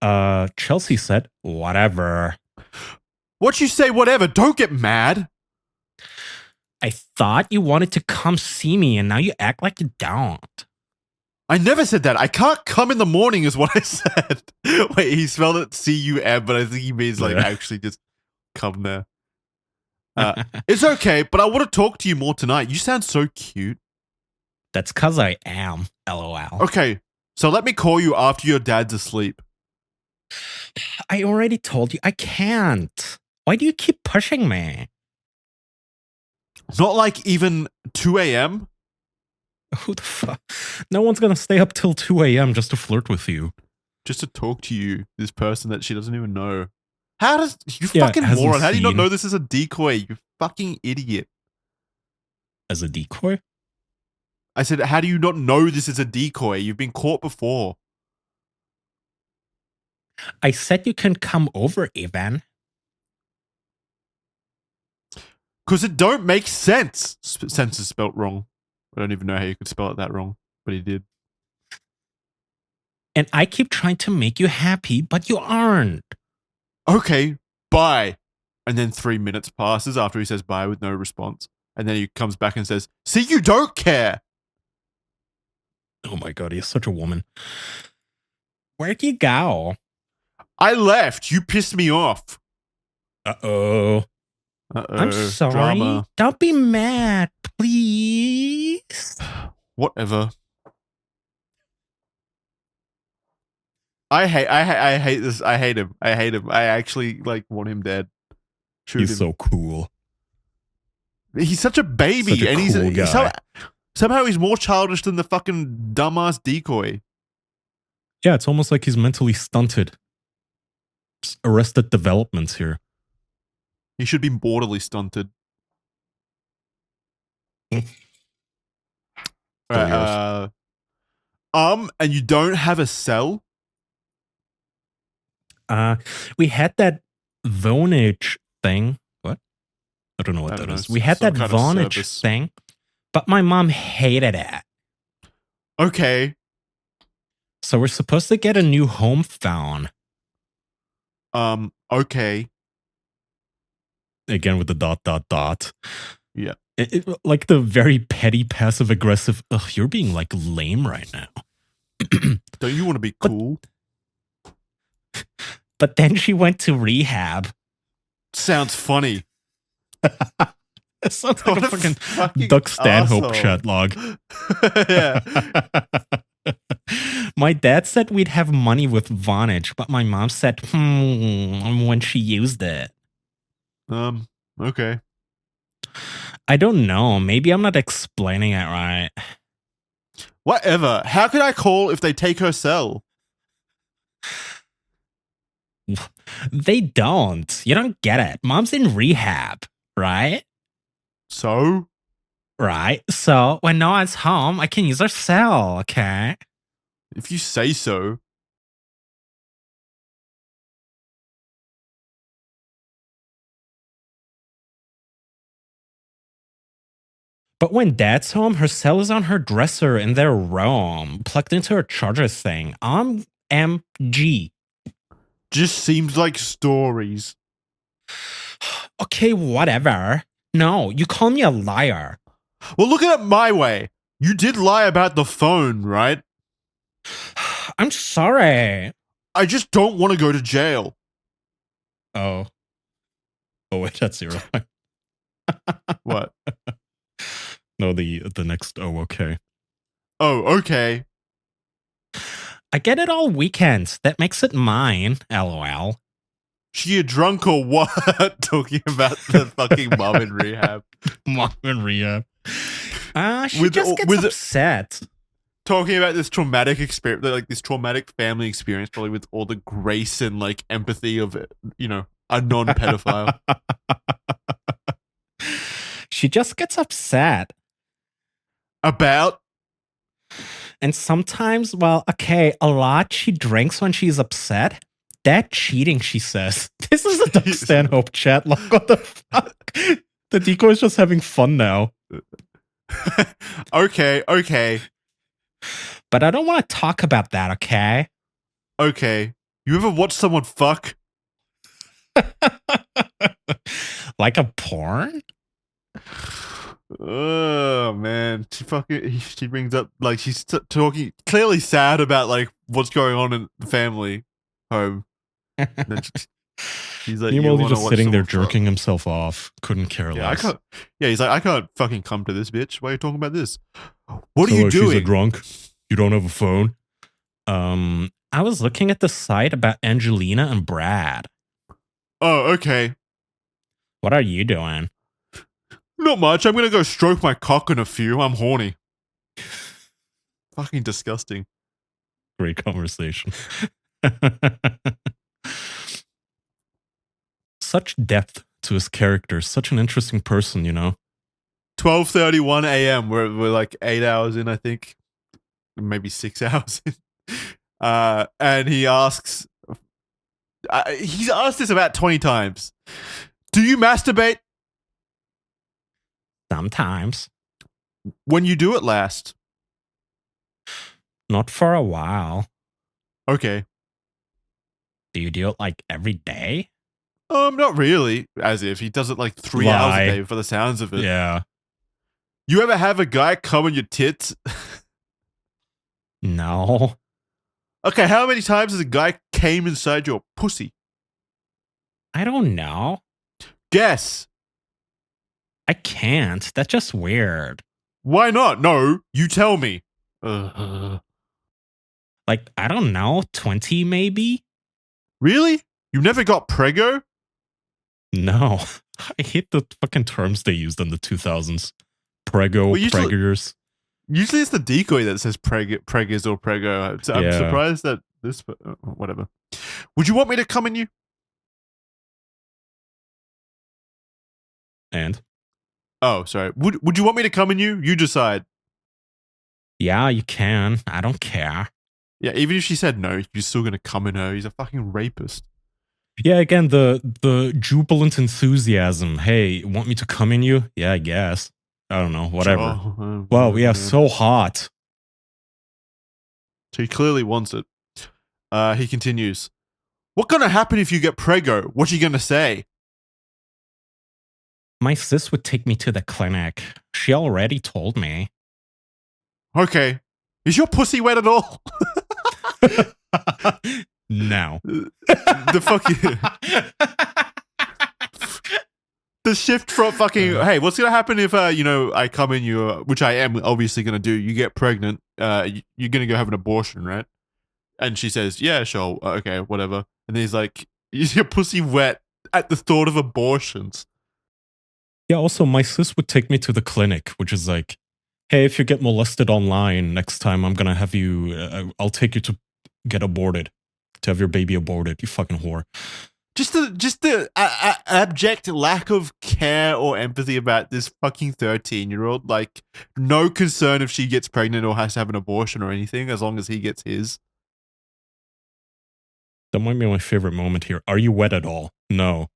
Chelsea said, whatever. What you say, whatever? Don't get mad. I thought you wanted to come see me, and now you act like you don't. I never said that. I can't come in the morning is what I said. Wait, he spelled it C-U-M, but I think he means like actually just come there. It's okay, but I want to talk to you more tonight. You sound so cute. That's because I am, LOL. Okay, so let me call you after your dad's asleep. I already told you I can't. Why do you keep pushing me? Not like even 2 a.m.? Who the fuck? No one's gonna stay up till 2 a.m. just to flirt with you. Just to talk to you, this person that she doesn't even know. How does you fucking moron? How do you not know this is a decoy? You fucking idiot. As a decoy? I said, how do you not know this is a decoy? You've been caught before. I said you can come over, Evan. Because it don't make sense. Sense is spelt wrong. I don't even know how you could spell it that wrong, but he did. And I keep trying to make you happy, but you aren't. Okay, bye. And then 3 minutes passes after he says bye with no response. And then he comes back and says, see, you don't care. Oh my God, he's such a woman. Where'd you go? I left. You pissed me off. Uh-oh. I'm sorry. Drama. Don't be mad, please. Whatever. I hate this. I hate him. I actually like want him dead. Shoot he's him. So cool. He's such a baby, such a and cool guy. Somehow he's more childish than the fucking dumbass decoy. Yeah, it's almost like he's mentally stunted. Just arrested developments here. He should be mortally stunted. And you don't have a cell? We had that Vonage thing. What? I don't know what that is. We had that Vonage thing, but my mom hated it. Okay. So we're supposed to get a new home found. Okay. Again with the dot dot dot. Yeah. Like the very petty passive aggressive. Ugh, you're being like lame right now. Don't you want to be But- cool? But then she went to rehab. Sounds funny. It sounds like What a fucking fucking Doug Stanhope asshole. chat log. Yeah. My dad said we'd have money with Vonage, but my mom said, when she used it. Okay. I don't know. Maybe I'm not explaining it right. Whatever. How could I call if they take her cell? They don't. You don't get it. Mom's in rehab, right? So? Right. So when no one's home, I can use her cell, okay? If you say so. But when dad's home, her cell is on her dresser in their room, plugged into her charger thing. MG. Just seems like stories. Okay, whatever. No, you call me a liar. Well, look at it my way. You did lie about the phone, right? I'm sorry. I just don't want to go to jail. Oh. Oh, wait, that's zero. What? No, the next. Oh, okay. Oh, okay. I get it all weekends. That makes it mine. LOL. She a drunk or what? Talking about the fucking mom in rehab. Mom in rehab. She With- just gets with- upset. Talking about this traumatic experience, like this traumatic family experience, probably with all the grace and like empathy of, a non-pedophile. She just gets upset. About? And sometimes, well, okay, a lot she drinks when she's upset. That cheating, she says. This is a Doug Stanhope chat. Like, what the fuck? The decoy is just having fun now. Okay. But I don't want to talk about that, okay? Okay. You ever watch someone fuck? Like a porn? Oh man, she brings up like she's talking clearly sad about like what's going on in the family home. And then he's like, Meanwhile, you he's wanna just watch sitting there someone fuck? jerking himself off. Couldn't care Yeah, less. he's like, I can't fucking come to this bitch. Why are you talking about this? What are you She's a doing? drunk. You don't have a phone. I was looking at the site about Angelina and Brad. Oh, okay. What are you doing? Not much. I'm gonna go stroke my cock in a few. I'm horny. Fucking disgusting. Great conversation. Such depth to his character. Such an interesting person, you know? 12:31 a.m. We're like 8 hours in, I think. Maybe 6 hours in. And he asks, he's asked this about 20 times. Do you masturbate? Sometimes. When you do it last? Not for a while. Okay. Do you do it like every day? Not really. As if he does it like 3 hours Lie. a day for the sounds of it. Yeah. You ever have a guy come on your tits? No. Okay, how many times has a guy came inside your pussy? I don't know. Guess. I can't. That's just weird. Why not? No, you tell me. Really? Like, I don't know. 20 maybe? You never got prego? No. I hate the fucking terms they used in the 2000s. Prego, Well, usually- preggers. Usually it's the decoy that says preggers or prego. So I'm Yeah. surprised that this, whatever. Would you want me to come in you? And? Oh, sorry. Would you want me to come in you? You decide. Yeah, you can. I don't care. Yeah, even if she said no, you're still gonna come in her. He's a fucking rapist. Yeah, again, the jubilant enthusiasm. Hey, want me to come in you? Yeah, I guess. I don't know. Whatever. Oh, Wow, yeah, man. so hot. So he clearly wants it. He continues, "What gonna happen if you get preggo? What you gonna say?" My sis would take me to the clinic. She already told me. Okay. Is your pussy wet at all? No. The fucking the shift from fucking hey, what's gonna happen if I come in you, which I am obviously gonna do. You get pregnant, you're gonna go have an abortion, right? And she says, "Yeah, sure, okay, whatever." And then he's like, "Is your pussy wet at the thought of abortions?" Yeah, also, my sis would take me to the clinic, which is like, hey, if you get molested online next time, I'm gonna have you, I'll take you to get aborted, to have your baby aborted, you fucking whore. Just the abject lack of care or empathy about this fucking 13-year-old. Like, no concern if she gets pregnant or has to have an abortion or anything, as long as he gets his. That might be my favorite moment here. Are you wet at all? No.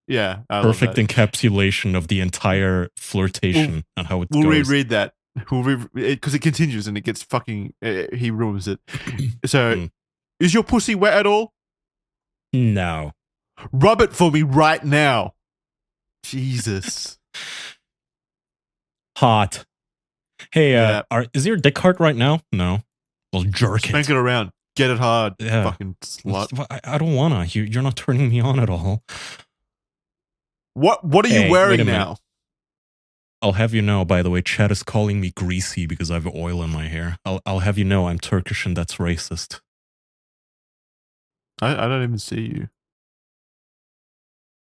Yeah, I Perfect love that. encapsulation of the entire flirtation and how it We'll goes. reread that. Because it continues and it gets fucking. He ruins it. So, is your pussy wet at all? No. Rub it for me right now. Jesus. Hot. Hey, Yeah. is your dick hard right now? No. Well, jerk it. Spank it around. Get it hard. Yeah. Fucking slut. I don't wanna. You're not turning me on at all. What are you wearing now? I'll have you know, by the way, Chad is calling me greasy because I have oil in my hair. I'll have you know I'm Turkish and that's racist. I don't even see you.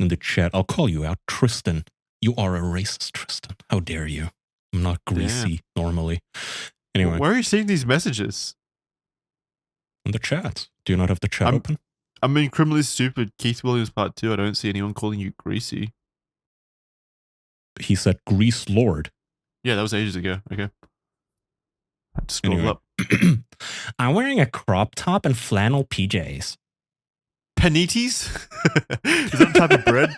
In the chat, I'll call you out. Tristan, you are a racist, Tristan. How dare you? I'm not greasy normally. Anyway. Where are you seeing these messages? In the chat. Do you not have the chat open? I mean, Criminally Stupid, Keith Williams Part 2. I don't see anyone calling you greasy. He said Grease Lord. Yeah, that was ages ago. Okay. I had to scroll up. I'm wearing a crop top and flannel PJs. Panitis? Is that a type of bread?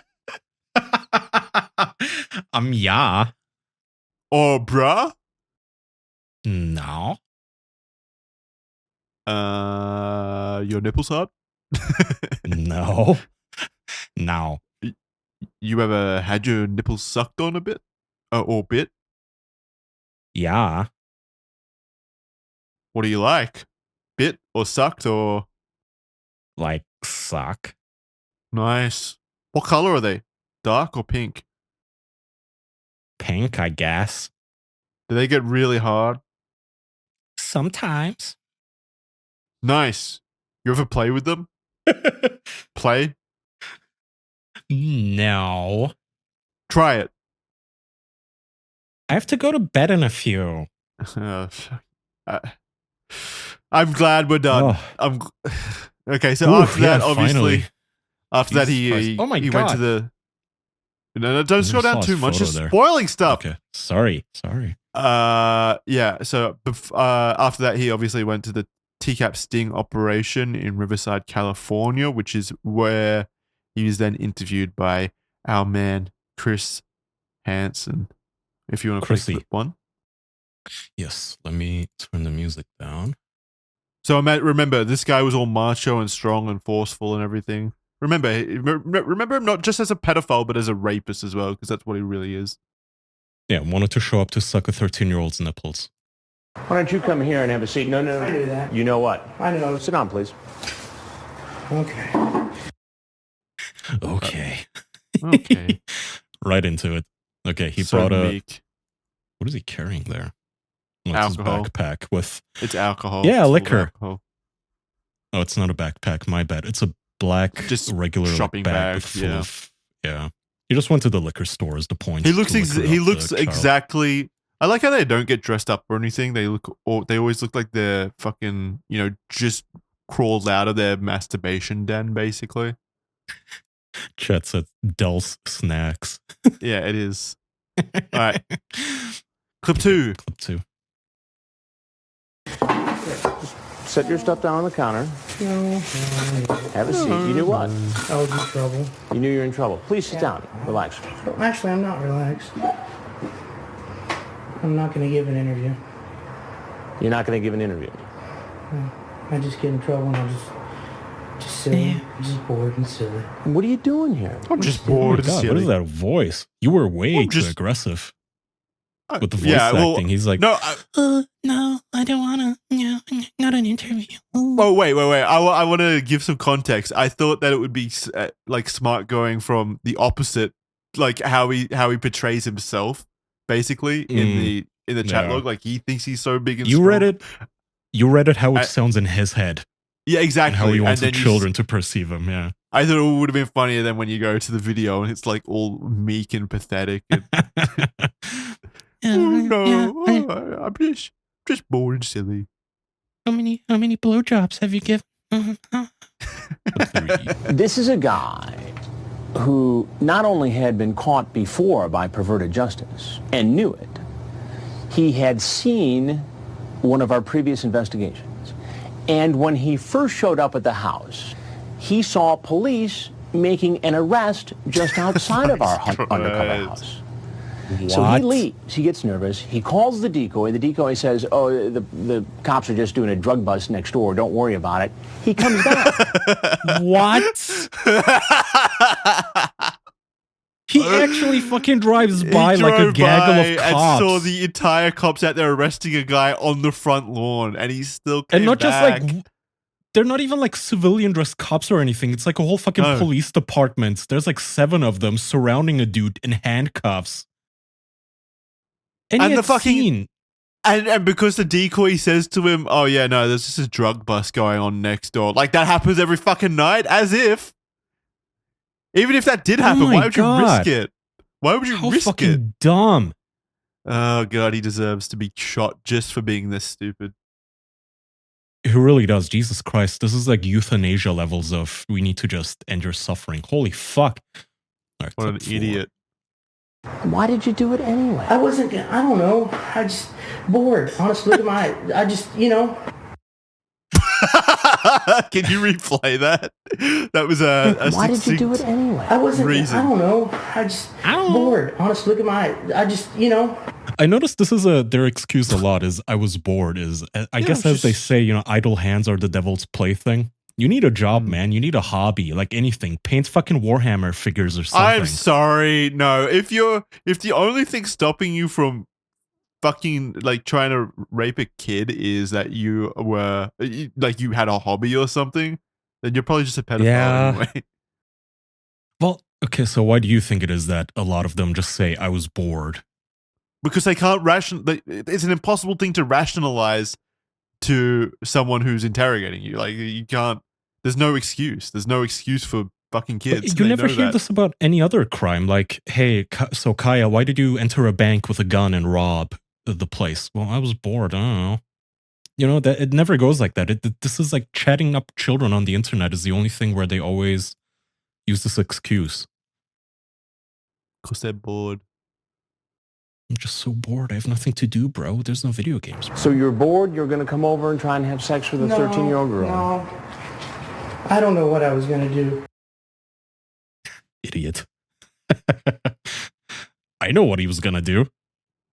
Yeah. Or bra? No. Your nipples hard? No. No. You ever had your nipples sucked on a bit? Or bit? Yeah. What do you like? Bit or sucked or? Like suck. Nice. What color are they? Dark or pink? Pink, I guess. Do they get really hard? Sometimes. Nice. You ever play with them? Play? No. Try it. I have to go to bed in a few. I'm glad we're done. Okay, so after that, obviously, finally. After Jesus that, he God. went to the. No, don't scroll down too much. Just spoiling stuff. Okay, sorry. Yeah. So after that, he obviously went to the TCAP sting operation in Riverside, California, which is where he was then interviewed by our man Chris Hansen. If you want to play clip one. Yes, let me turn the music down. So remember, this guy was all macho and strong and forceful and everything. Remember him not just as a pedophile, but as a rapist as well, because that's what he really is. Yeah, wanted to show up to suck a 13-year-old's nipples. Why don't you come here and have a seat? No. I knew that. You know what? I know. Sit down, please. Okay. Okay. Right into it. Okay, he brought a... What is he carrying there? Alcohol. His backpack with... It's alcohol. Yeah, it's liquor. Alcohol. Oh, it's not a backpack. My bad. It's a black, just regular shopping bag full of... Yeah. He just went to the liquor store is the point. He looks exactly... I like how they don't get dressed up or anything. They always look like they're fucking, just crawled out of their masturbation den, basically. Chat said Dell's snacks. Yeah, it is. All right. Clip two. Set your stuff down on the counter. No. Have a seat. You knew what? I was in trouble. You knew you were in trouble. Please sit down. Relax. Well, actually, I'm not relaxed. I'm not going to give an interview. You're not going to give an interview? I just get in trouble and I just silly, just bored and silly. What are you doing here? I'm just Oh my bored. God, what is that voice? You were way too aggressive with the voice acting. He's like, no, no, I don't want to. Not an interview. Oh, wait. I want to give some context. I thought that it would be like smart going from the opposite, like how he portrays himself, basically in the chat log. Like he thinks he's so big and you strong. read it how it sounds in his head. Yeah, exactly. And how he wants the children to perceive him. Yeah. I thought it would have been funnier than when you go to the video and it's like all meek and pathetic. And I'm just bored and silly. How many blowjobs have you given? This is a guy who not only had been caught before by perverted justice and knew it, he had seen one of our previous investigations. And when he first showed up at the house, he saw police making an arrest just outside of our undercover house. What? So he leaves. He gets nervous. He calls the decoy. The decoy says, oh, the cops are just doing a drug bust next door. Don't worry about it. He comes back. What? He actually fucking drives by like a gaggle of cops. And saw the entire cops out there arresting a guy on the front lawn, and he still came and not back. just like they're not even like civilian dressed cops or anything. It's like a whole fucking police department. There's like 7 of them surrounding a dude in handcuffs. And the fucking and because the decoy says to him, "Oh yeah, no, there's just a drug bust going on next door." Like that happens every fucking night, as if. Even if that did happen, why would you risk it? Why would you risk it? Fucking dumb. Oh god, he deserves to be shot just for being this stupid. He really does. Jesus Christ, this is like euthanasia levels of we need to just end your suffering. Holy fuck! Right, what an idiot. Why did you do it anyway? I don't know. I just bored. Honestly, look at my, I just, Can you replay that? That was a Why did you do it anyway? I don't know. I just bored. Honestly, look at my, I just, I noticed this is their excuse a lot is I was bored is I guess as they say, idle hands are the devil's plaything. You need a job, man. You need a hobby, like anything. Paint fucking Warhammer figures or something. I'm sorry. No, if the only thing stopping you from fucking like trying to rape a kid is that you were like you had a hobby or something, then you're probably just a pedophile anyway. Well, okay, so why do you think it is that a lot of them just say I was bored? Because they can't it's an impossible thing to rationalize to someone who's interrogating you. Like you can't. There's no excuse. There's no excuse for fucking kids. But you never hear this about any other crime. Like, hey, so Kaya, why did you enter a bank with a gun and rob the place? Well, I was bored. I don't know. That it never goes like that. This is like chatting up children on the internet is the only thing where they always use this excuse. Because they're bored. I'm just so bored. I have nothing to do, bro. There's no video games. Bro. So you're bored? You're going to come over and try and have sex with a 13-year-old girl? No. I don't know what I was going to do. Idiot. I know what he was going to do.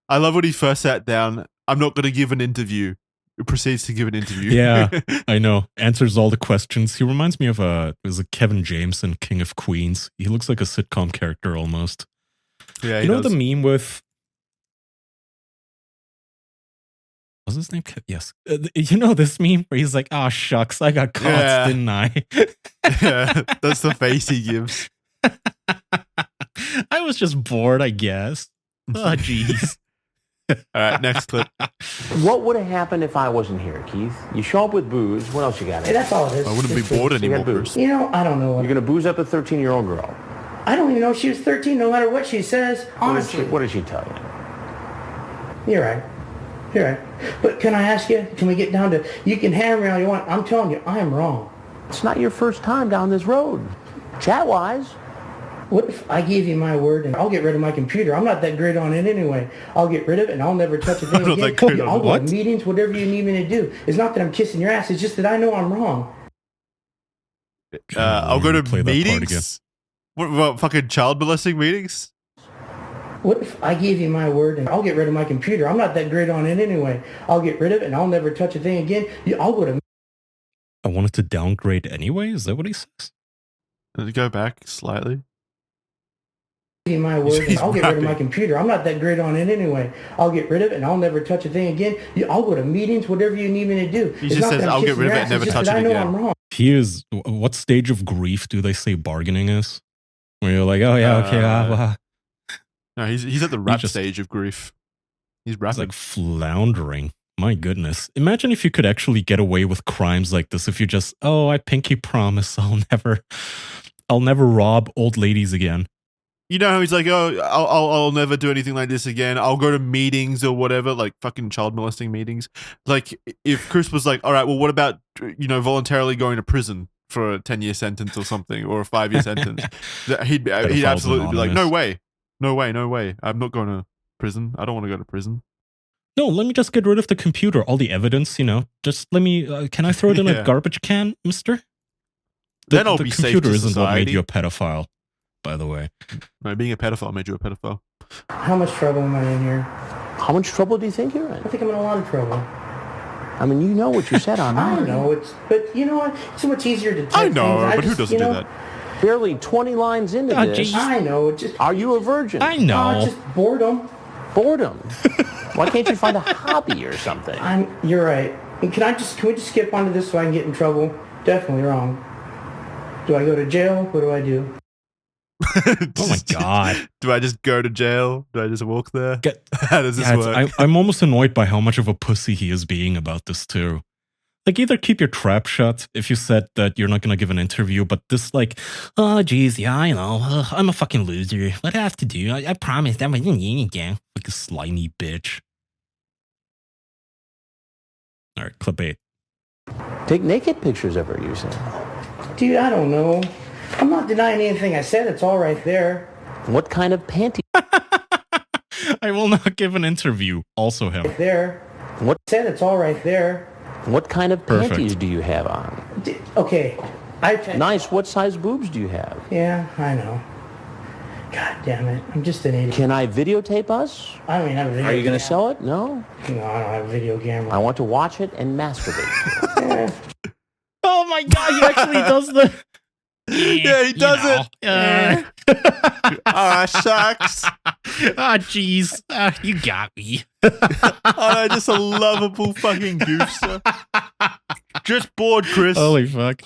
I love when he first sat down. I'm not going to give an interview. He proceeds to give an interview. Yeah, I know. Answers all the questions. He reminds me of was a Kevin Jameson, King of Queens. He looks like a sitcom character almost. Yeah, you know the meme with... What's his name? Yes. You know this meme where he's like, oh, shucks, I got caught, didn't I? Yeah, that's the face he gives. I was just bored, I guess. Oh, jeez. All right, next clip. What would have happened if I wasn't here, Keith? You show up with booze. What else you got? Hey, that's all it is. I wouldn't be bored anymore. Booze. I don't know. You're going to booze up a 13-year-old girl. I don't even know if she was 13, no matter what she says. Honestly. What did she tell you? You're right. But can I ask you, can we get down to, you can hammer me all you want. I'm telling you, I am wrong. It's not your first time down this road. Chat-wise. What if I gave you my word and I'll get rid of my computer? I'm not that great on it anyway. I'll get rid of it and I'll never touch a thing again. I'll go to meetings, whatever you need me to do. It's not that I'm kissing your ass. It's just that I know I'm wrong. I'll go to meetings? What, fucking child molesting meetings? What if I gave you my word and I'll get rid of my computer? I'm not that great on it anyway. I'll get rid of it and I'll never touch a thing again. I'll go to I wanted to downgrade anyway? Is that what he says? Go back slightly. You my word, and I'll get rid of my computer. I'm not that great on it anyway. I'll get rid of it, and I'll never touch a thing again. I'll go to meetings, whatever you need me to do. He just says, "I'll get rid of it and never touch it again." I know I'm wrong. He is. What stage of grief do they say bargaining is? Where you're like, oh yeah, okay. No, he's at the rap stage of grief. He's rapping. He's like floundering. My goodness. Imagine if you could actually get away with crimes like this. If you just, I pinky promise I'll never rob old ladies again. You know how he's like, I'll never do anything like this again. I'll go to meetings or whatever, like fucking child molesting meetings. Like if Chris was like, all right, well, what about, voluntarily going to prison for a 10-year sentence or something, or a 5-year sentence? He'd absolutely be like, no way. I'm not going to prison. I don't want to go to prison. No, let me just get rid of the computer, all the evidence, just let me, can I throw it in a garbage can, mister? Then I'll be safe to society. The computer isn't what made you a pedophile, by the way. No, being a pedophile made you a pedophile. How much trouble am I in here? How much trouble do you think you're in? I think I'm in a lot of trouble. I mean, you know what you said on I know, but you know what? It's so much easier to I know, but who doesn't do that? Barely 20 lines into this. Geez. I know. Are you a virgin? I know. Just boredom. Boredom? Why can't you find a hobby or something? You're right. And can we just skip onto this so I can get in trouble? Definitely wrong. Do I go to jail? What do I do? Oh my god. Do I just go to jail? Do I just walk there? How does this work? I'm almost annoyed by how much of a pussy he is being about this too. Like, either keep your trap shut if you said that you're not going to give an interview, but this oh, geez, yeah, I know. I'm a fucking loser. What do I have to do? I promised I wasn't eating again. Like a slimy bitch. All right, clip 8. Take naked pictures of her, you said. Dude, I don't know. I'm not denying anything I said. It's all right there. What kind of panties? I will not give an interview. Also him. Right there. What said? It's all right there. What kind of panties do you have on? Okay. Nice. What size boobs do you have? Yeah, I know. God damn it. I'm just an idiot. Can I videotape us? I don't even have a video Are you going to camera. sell it? No? No, I don't have a video camera. I want to watch it and masturbate. Oh my god, he actually does the... Yeah, he does it. Shucks. Jeez. You got me. Just a lovable fucking goofster. Just bored, Chris. Holy fuck.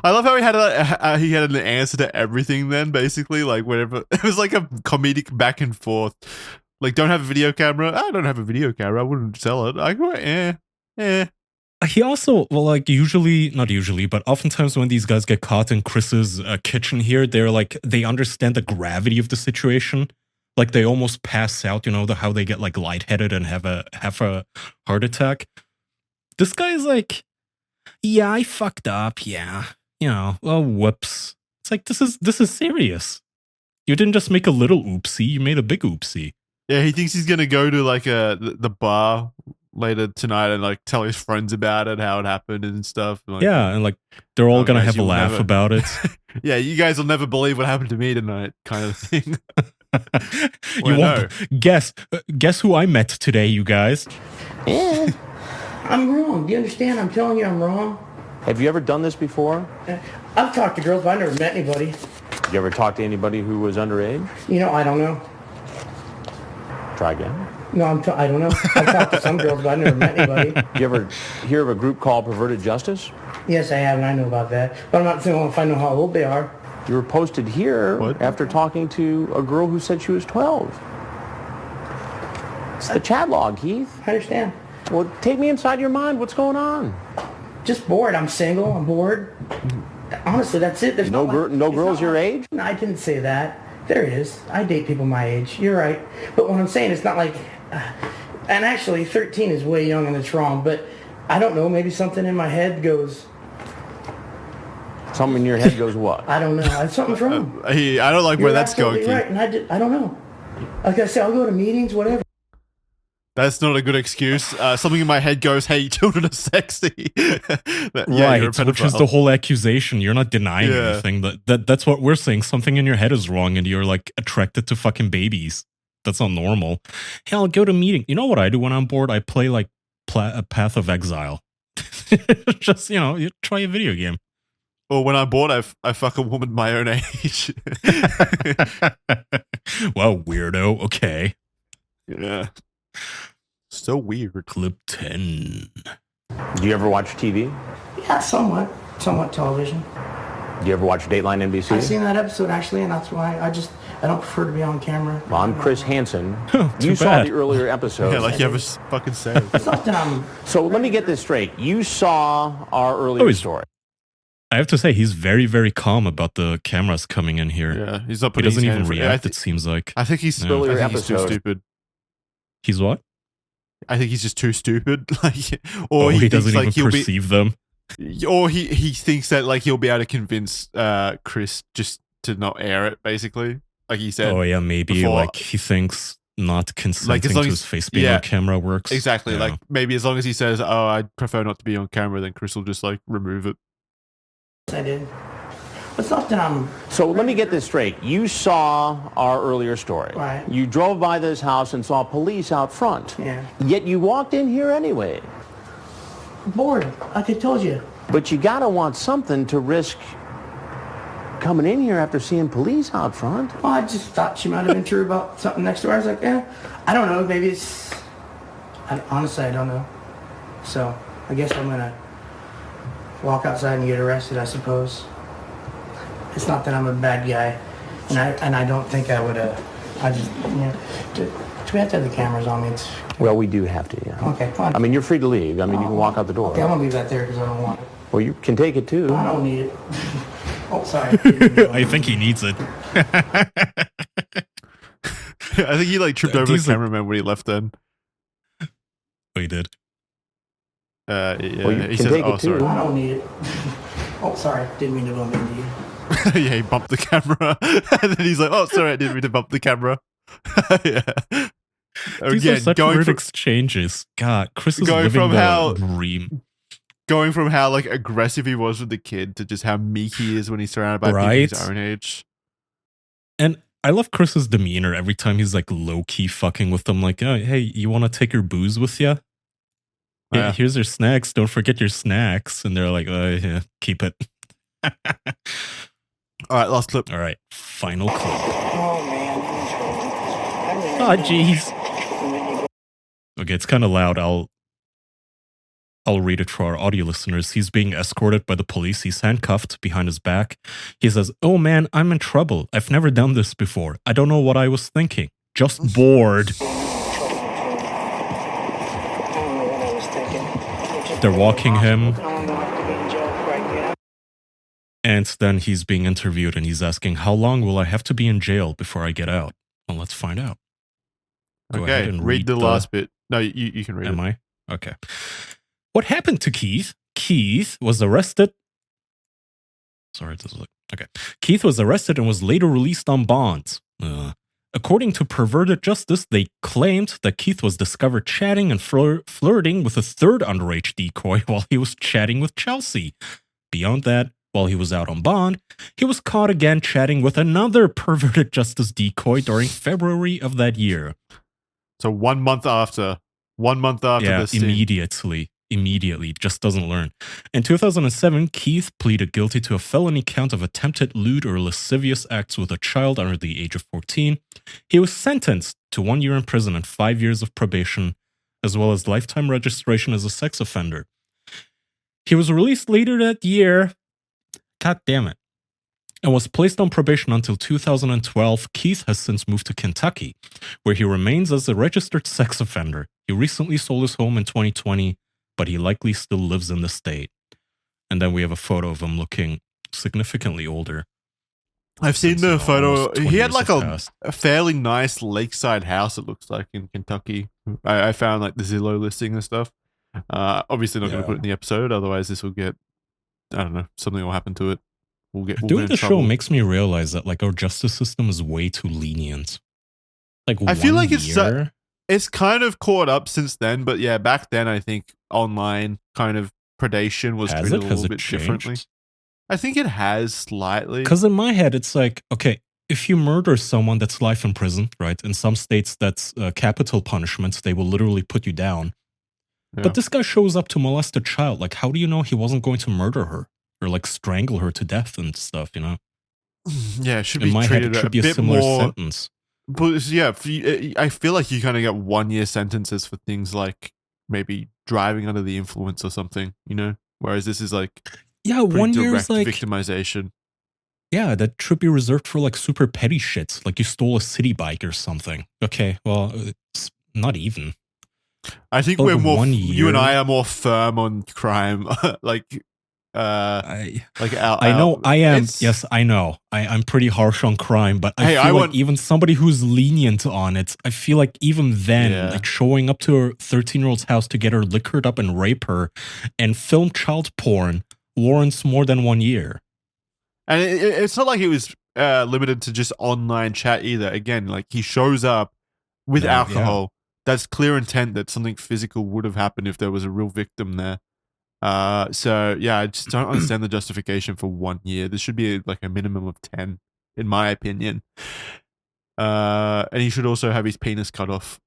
I love how he had an answer to everything then, basically. Like, whatever. It was like a comedic back and forth. Like, don't have a video camera? I don't have a video camera. I wouldn't sell it. I go, He also, not usually, but oftentimes when these guys get caught in Chris's kitchen here, they understand the gravity of the situation. Like, they almost pass out, how they get lightheaded and have a heart attack. This guy is like, yeah, I fucked up. Yeah. Whoops. It's like, this is serious. You didn't just make a little oopsie, you made a big oopsie. Yeah, he thinks he's going to go to the bar later tonight and tell his friends about it, how it happened and stuff. And they're all gonna have a laugh about it. Yeah, you guys will never believe what happened to me tonight, kind of thing. You won't guess who I met today, you guys. Yeah. I'm wrong. Do you understand? I'm telling you I'm wrong. Have you ever done this before? I've talked to girls, but I've never met anybody. Did you ever talk to anybody who was underage? I don't know. Try again. No, I don't know. I've talked to some girls, but I've never met anybody. Did you ever hear of a group called Perverted Justice? Yes, I have, and I know about that. But I'm not saying if I know how old they are. You were posted here after talking to a girl who said she was 12. It's the chat log, Keith. I understand. Well, take me inside your mind. What's going on? Just bored. I'm single. I'm bored. Honestly, that's it. There's no girls your age? No, I didn't say that. There is. I date people my age. You're right. But what I'm saying, it's not like... and actually, 13 is way young and it's wrong. But I don't know. Maybe something in my head goes... Something in your head goes what? I don't know. Something's wrong. I don't like where that's going. Right. And I don't know. Like I said, I'll go to meetings, whatever. That's not a good excuse. Something in my head goes, hey, children are sexy. Right, which is the whole accusation. You're not denying anything. That's what we're saying. Something in your head is wrong and you're attracted to fucking babies. That's not normal. Hey, I'll go to meeting. You know what I do when I'm bored? I play Path of Exile. Just, you try a video game. Or when I'm bored, I fuck a woman my own age. Well, weirdo. Okay. Yeah. So weird. Clip 10. Do you ever watch TV? Yeah, somewhat television. Do you ever watch Dateline NBC? I've seen that episode actually, and that's why I don't prefer to be on camera. Well, I'm Chris Hansen. Too You saw bad. the earlier episode. Yeah, like you have a fucking say. It's not that I'm. So let me get this straight. You saw our earlier story. I have to say, he's very, very calm about the cameras coming in here. Yeah, he's not He putting doesn't his even hand in front- react, I it seems like. I think he's Yeah. I think he's too Episode. stupid. He's what? I think he's just too stupid. Like, Or he thinks, doesn't like, even perceive them. Or he thinks that like he'll be able to convince Chris just to not air it, basically. Like he said. Oh, yeah, maybe. before. Like, he thinks not consenting long to as- his face being yeah, on camera works. Exactly. Yeah. Like maybe as long as he says, "Oh, I'd prefer not to be on camera," then Chris will just like remove it. I did. It's not that I'm. So let me get this straight. You saw our earlier story. Right. You drove by this house and saw police out front. Yeah. Yet you walked in here anyway. Bored, like I told you. But you gotta want something to risk coming in here after seeing police out front. Well, I just thought she might have been true about something next door. I was like, I don't know. Maybe it's. Honestly, I don't know. So I guess I'm gonna walk outside and get arrested, I suppose. It's not that I'm a bad guy, and I don't think I would. I just, do we have to have the cameras on me? Well, we do have to, yeah. Okay, fine. I mean, you're free to leave. I mean, you can walk out the door. Okay, I'm gonna leave that there because I don't want it. Well, you can take it too. I don't need it. Oh, sorry. I think he needs it. I think he like tripped over These the are- cameraman when he left. Then. Oh, he did. Yeah, Well, you he can says, take "Oh, it too." sorry." I don't need it. Oh, sorry. Didn't mean to bump into you. Yeah, he bumped the camera, and then he's like, "Oh, sorry, I didn't mean to bump the camera." Yeah. These are such weird from, exchanges. God, Chris is going living from the how- dream. going from how like aggressive he was with the kid to just how meek he is when he's surrounded by people Right. his own age. And I love Chris's demeanor every time he's like low key fucking with them. Like, oh, hey, you want to take your booze with you? Yeah. Here's your snacks. Don't forget your snacks. And they're like, yeah, keep it. All right, last clip. All right, final clip. Oh, man. Oh, jeez. Okay, it's kind of loud. I'll read it for our audio listeners. He's being escorted by the police. He's handcuffed behind his back. He says, "Oh man, I'm in trouble. I've never done this before. I don't know what I was thinking. Just bored." They're walking him. And then he's being interviewed and he's asking, "How long will I have to be in jail before I get out?" Well, let's find out. Go ahead Okay, and read the last bit. No, you can read Am it. I? Okay. What happened to Keith? Keith was arrested. Sorry, this is like, okay. Keith was arrested and was later released on bond. According to Perverted Justice, they claimed that Keith was discovered chatting and flirting with a third underage decoy while he was chatting with Chelsea. Beyond that, while he was out on bond, he was caught again chatting with another Perverted Justice decoy during February of that year. So 1 month after. 1 month after Yeah, this scene. immediately, just doesn't learn. In 2007, Keith pleaded guilty to a felony count of attempted lewd or lascivious acts with a child under the age of 14. He was sentenced to 1 year in prison and 5 years of probation, as well as lifetime registration as a sex offender. He was released later that year. God damn it. And was placed on probation until 2012. Keith has since moved to Kentucky, where he remains as a registered sex offender. He recently sold his home in 2020, but he likely still lives in the state. And then we have a photo of him looking significantly older. I've seen Since, the almost photo. 20 He had years like have passed. a fairly nice lakeside house, it looks like, in Kentucky. I found like the Zillow listing and stuff. Obviously not going to Yeah. put it in the episode, otherwise this will get, I don't know, something will happen to it. We'll get Doing in the show trouble. makes me realize that like our justice system is way too lenient. Like I feel 1 like it's year? It's kind of caught up since then, but yeah, back then I think online kind of predation was Has treated it? a Has little it bit changed? differently. I think it has slightly. Because in my head, it's like, okay, if you murder someone, that's life in prison, right? In some states, that's capital punishments. They will literally put you down. But this guy shows up to molest a child. Like, how do you know he wasn't going to murder her or like strangle her to death and stuff? You know? Yeah, it should In be my head, it treated should a be a bit similar more. sentence. But yeah, I feel like you kind of get 1 year sentences for things like maybe driving under the influence or something, you know? Whereas this is like 1 year is like victimization. Yeah, that should be reserved for like super petty shits, like you stole a city bike or something. Okay, well, it's not even. I think But we're more. 1 You and year- I are more firm on crime, I know I am. Yes, I know. I'm pretty harsh on crime, but I feel like even somebody who's lenient on it, I feel like even then, like showing up to a 13-year-old's house to get her liquored up and rape her and film child porn warrants more than 1 year. And it's not like it was limited to just online chat either. Again, like he shows up with alcohol. Yeah. That's clear intent that something physical would have happened if there was a real victim there. So yeah, I just don't understand the justification for 1 year. This should be like a minimum of 10, in my opinion. And he should also have his penis cut off.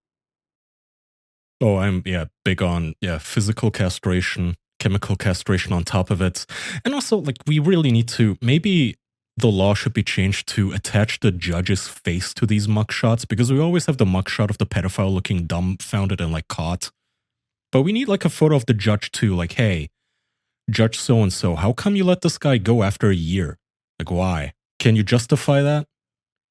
Oh, I'm big on physical castration, chemical castration on top of it. And also, like, we really need to, maybe the law should be changed to attach the judge's face to these mugshots, because we always have the mugshot of the pedophile looking dumbfounded and like caught. But we need like a photo of the judge too, like, hey, Judge so-and-so, how come you let this guy go after a year? Like, why? Can you justify that?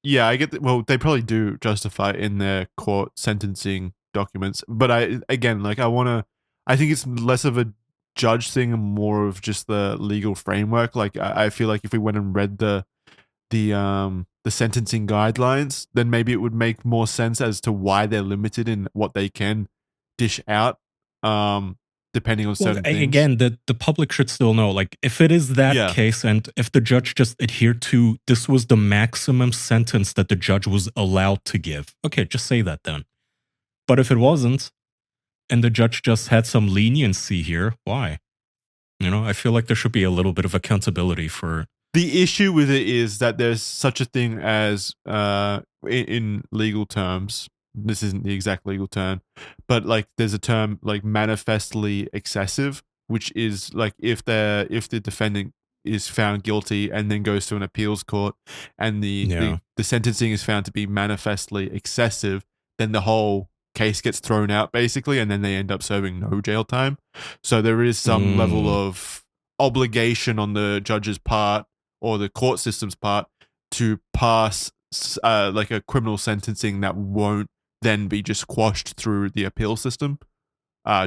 Yeah, I get that. Well, they probably do justify it in their court sentencing documents. But I think it's less of a judge thing and more of just the legal framework. Like, I feel like if we went and read the sentencing guidelines, then maybe it would make more sense as to why they're limited in what they can dish out. Depending on certain things. Again, the public should still know, like, if it is that case and if the judge just adhered to this was the maximum sentence that the judge was allowed to give, okay, just say that then. But if it wasn't, and the judge just had some leniency here, why? You know, I feel like there should be a little bit of accountability for... The issue with it is that there's such a thing as, in legal terms, this isn't the exact legal term, but like there's a term like manifestly excessive, which is like if the defendant is found guilty and then goes to an appeals court and the sentencing is found to be manifestly excessive, then the whole case gets thrown out basically, and then they end up serving no jail time. So there is some level of obligation on the judge's part or the court system's part to pass like a criminal sentencing that won't then be just quashed through the appeal system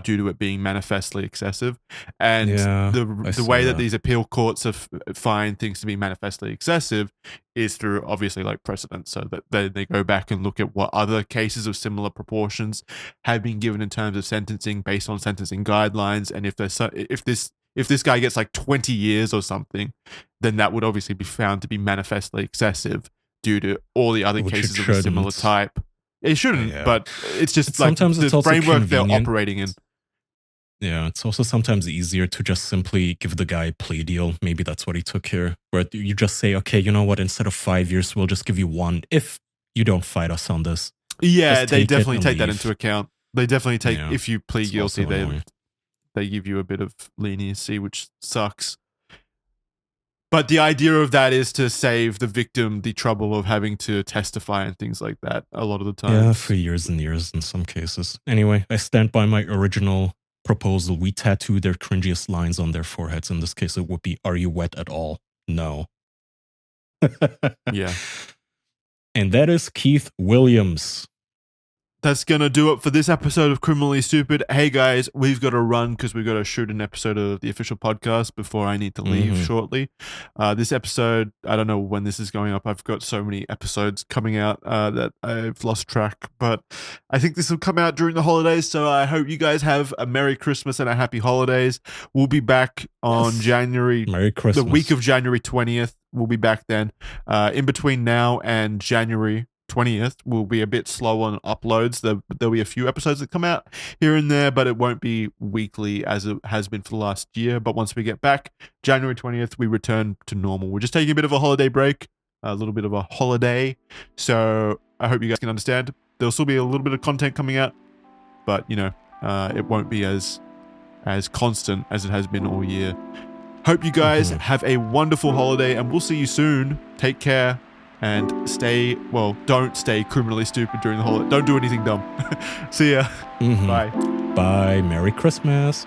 due to it being manifestly excessive. And the way that these appeal courts find things to be manifestly excessive is through obviously like precedent, so that they go back and look at what other cases of similar proportions have been given in terms of sentencing based on sentencing guidelines. And if this guy gets like 20 years or something, then that would obviously be found to be manifestly excessive due to all the other cases of a similar type. It shouldn't, but it's just like sometimes the framework they're operating in. Yeah, it's also sometimes easier to just simply give the guy a plea deal. Maybe that's what he took here. Where you just say, okay, you know what, instead of 5 years, we'll just give you 1 if you don't fight us on this. Yeah, they definitely take that into account. They definitely take, if you plead guilty, they give you a bit of leniency, which sucks. But the idea of that is to save the victim the trouble of having to testify and things like that a lot of the time. Yeah, for years and years in some cases. Anyway, I stand by my original proposal. We tattoo their cringiest lines on their foreheads. In this case, it would be, "Are you wet at all?" No. Yeah. And that is Keith Williams. That's going to do it for this episode of Criminally Stupid. Hey guys, we've got to run because we've got to shoot an episode of the official podcast before I need to leave shortly. This episode, I don't know when this is going up. I've got so many episodes coming out that I've lost track, but I think this will come out during the holidays. So I hope you guys have a Merry Christmas and a Happy Holidays. We'll be back on Merry Christmas. The week of January 20th. We'll be back then. In between now and January 20th, will be a bit slow on uploads. There'll be a few episodes that come out here and there, but it won't be weekly as it has been for the last year. But once we get back, January 20th, we return to normal. We're just taking a bit of a holiday break, a little bit of a holiday. So I hope you guys can understand. There'll still be a little bit of content coming out, but you know, it won't be as constant as it has been all year. Hope you guys have a wonderful holiday, and we'll see you soon. Take care, and don't stay criminally stupid during the holiday. Don't do anything dumb. See ya. Bye. Bye. Merry Christmas.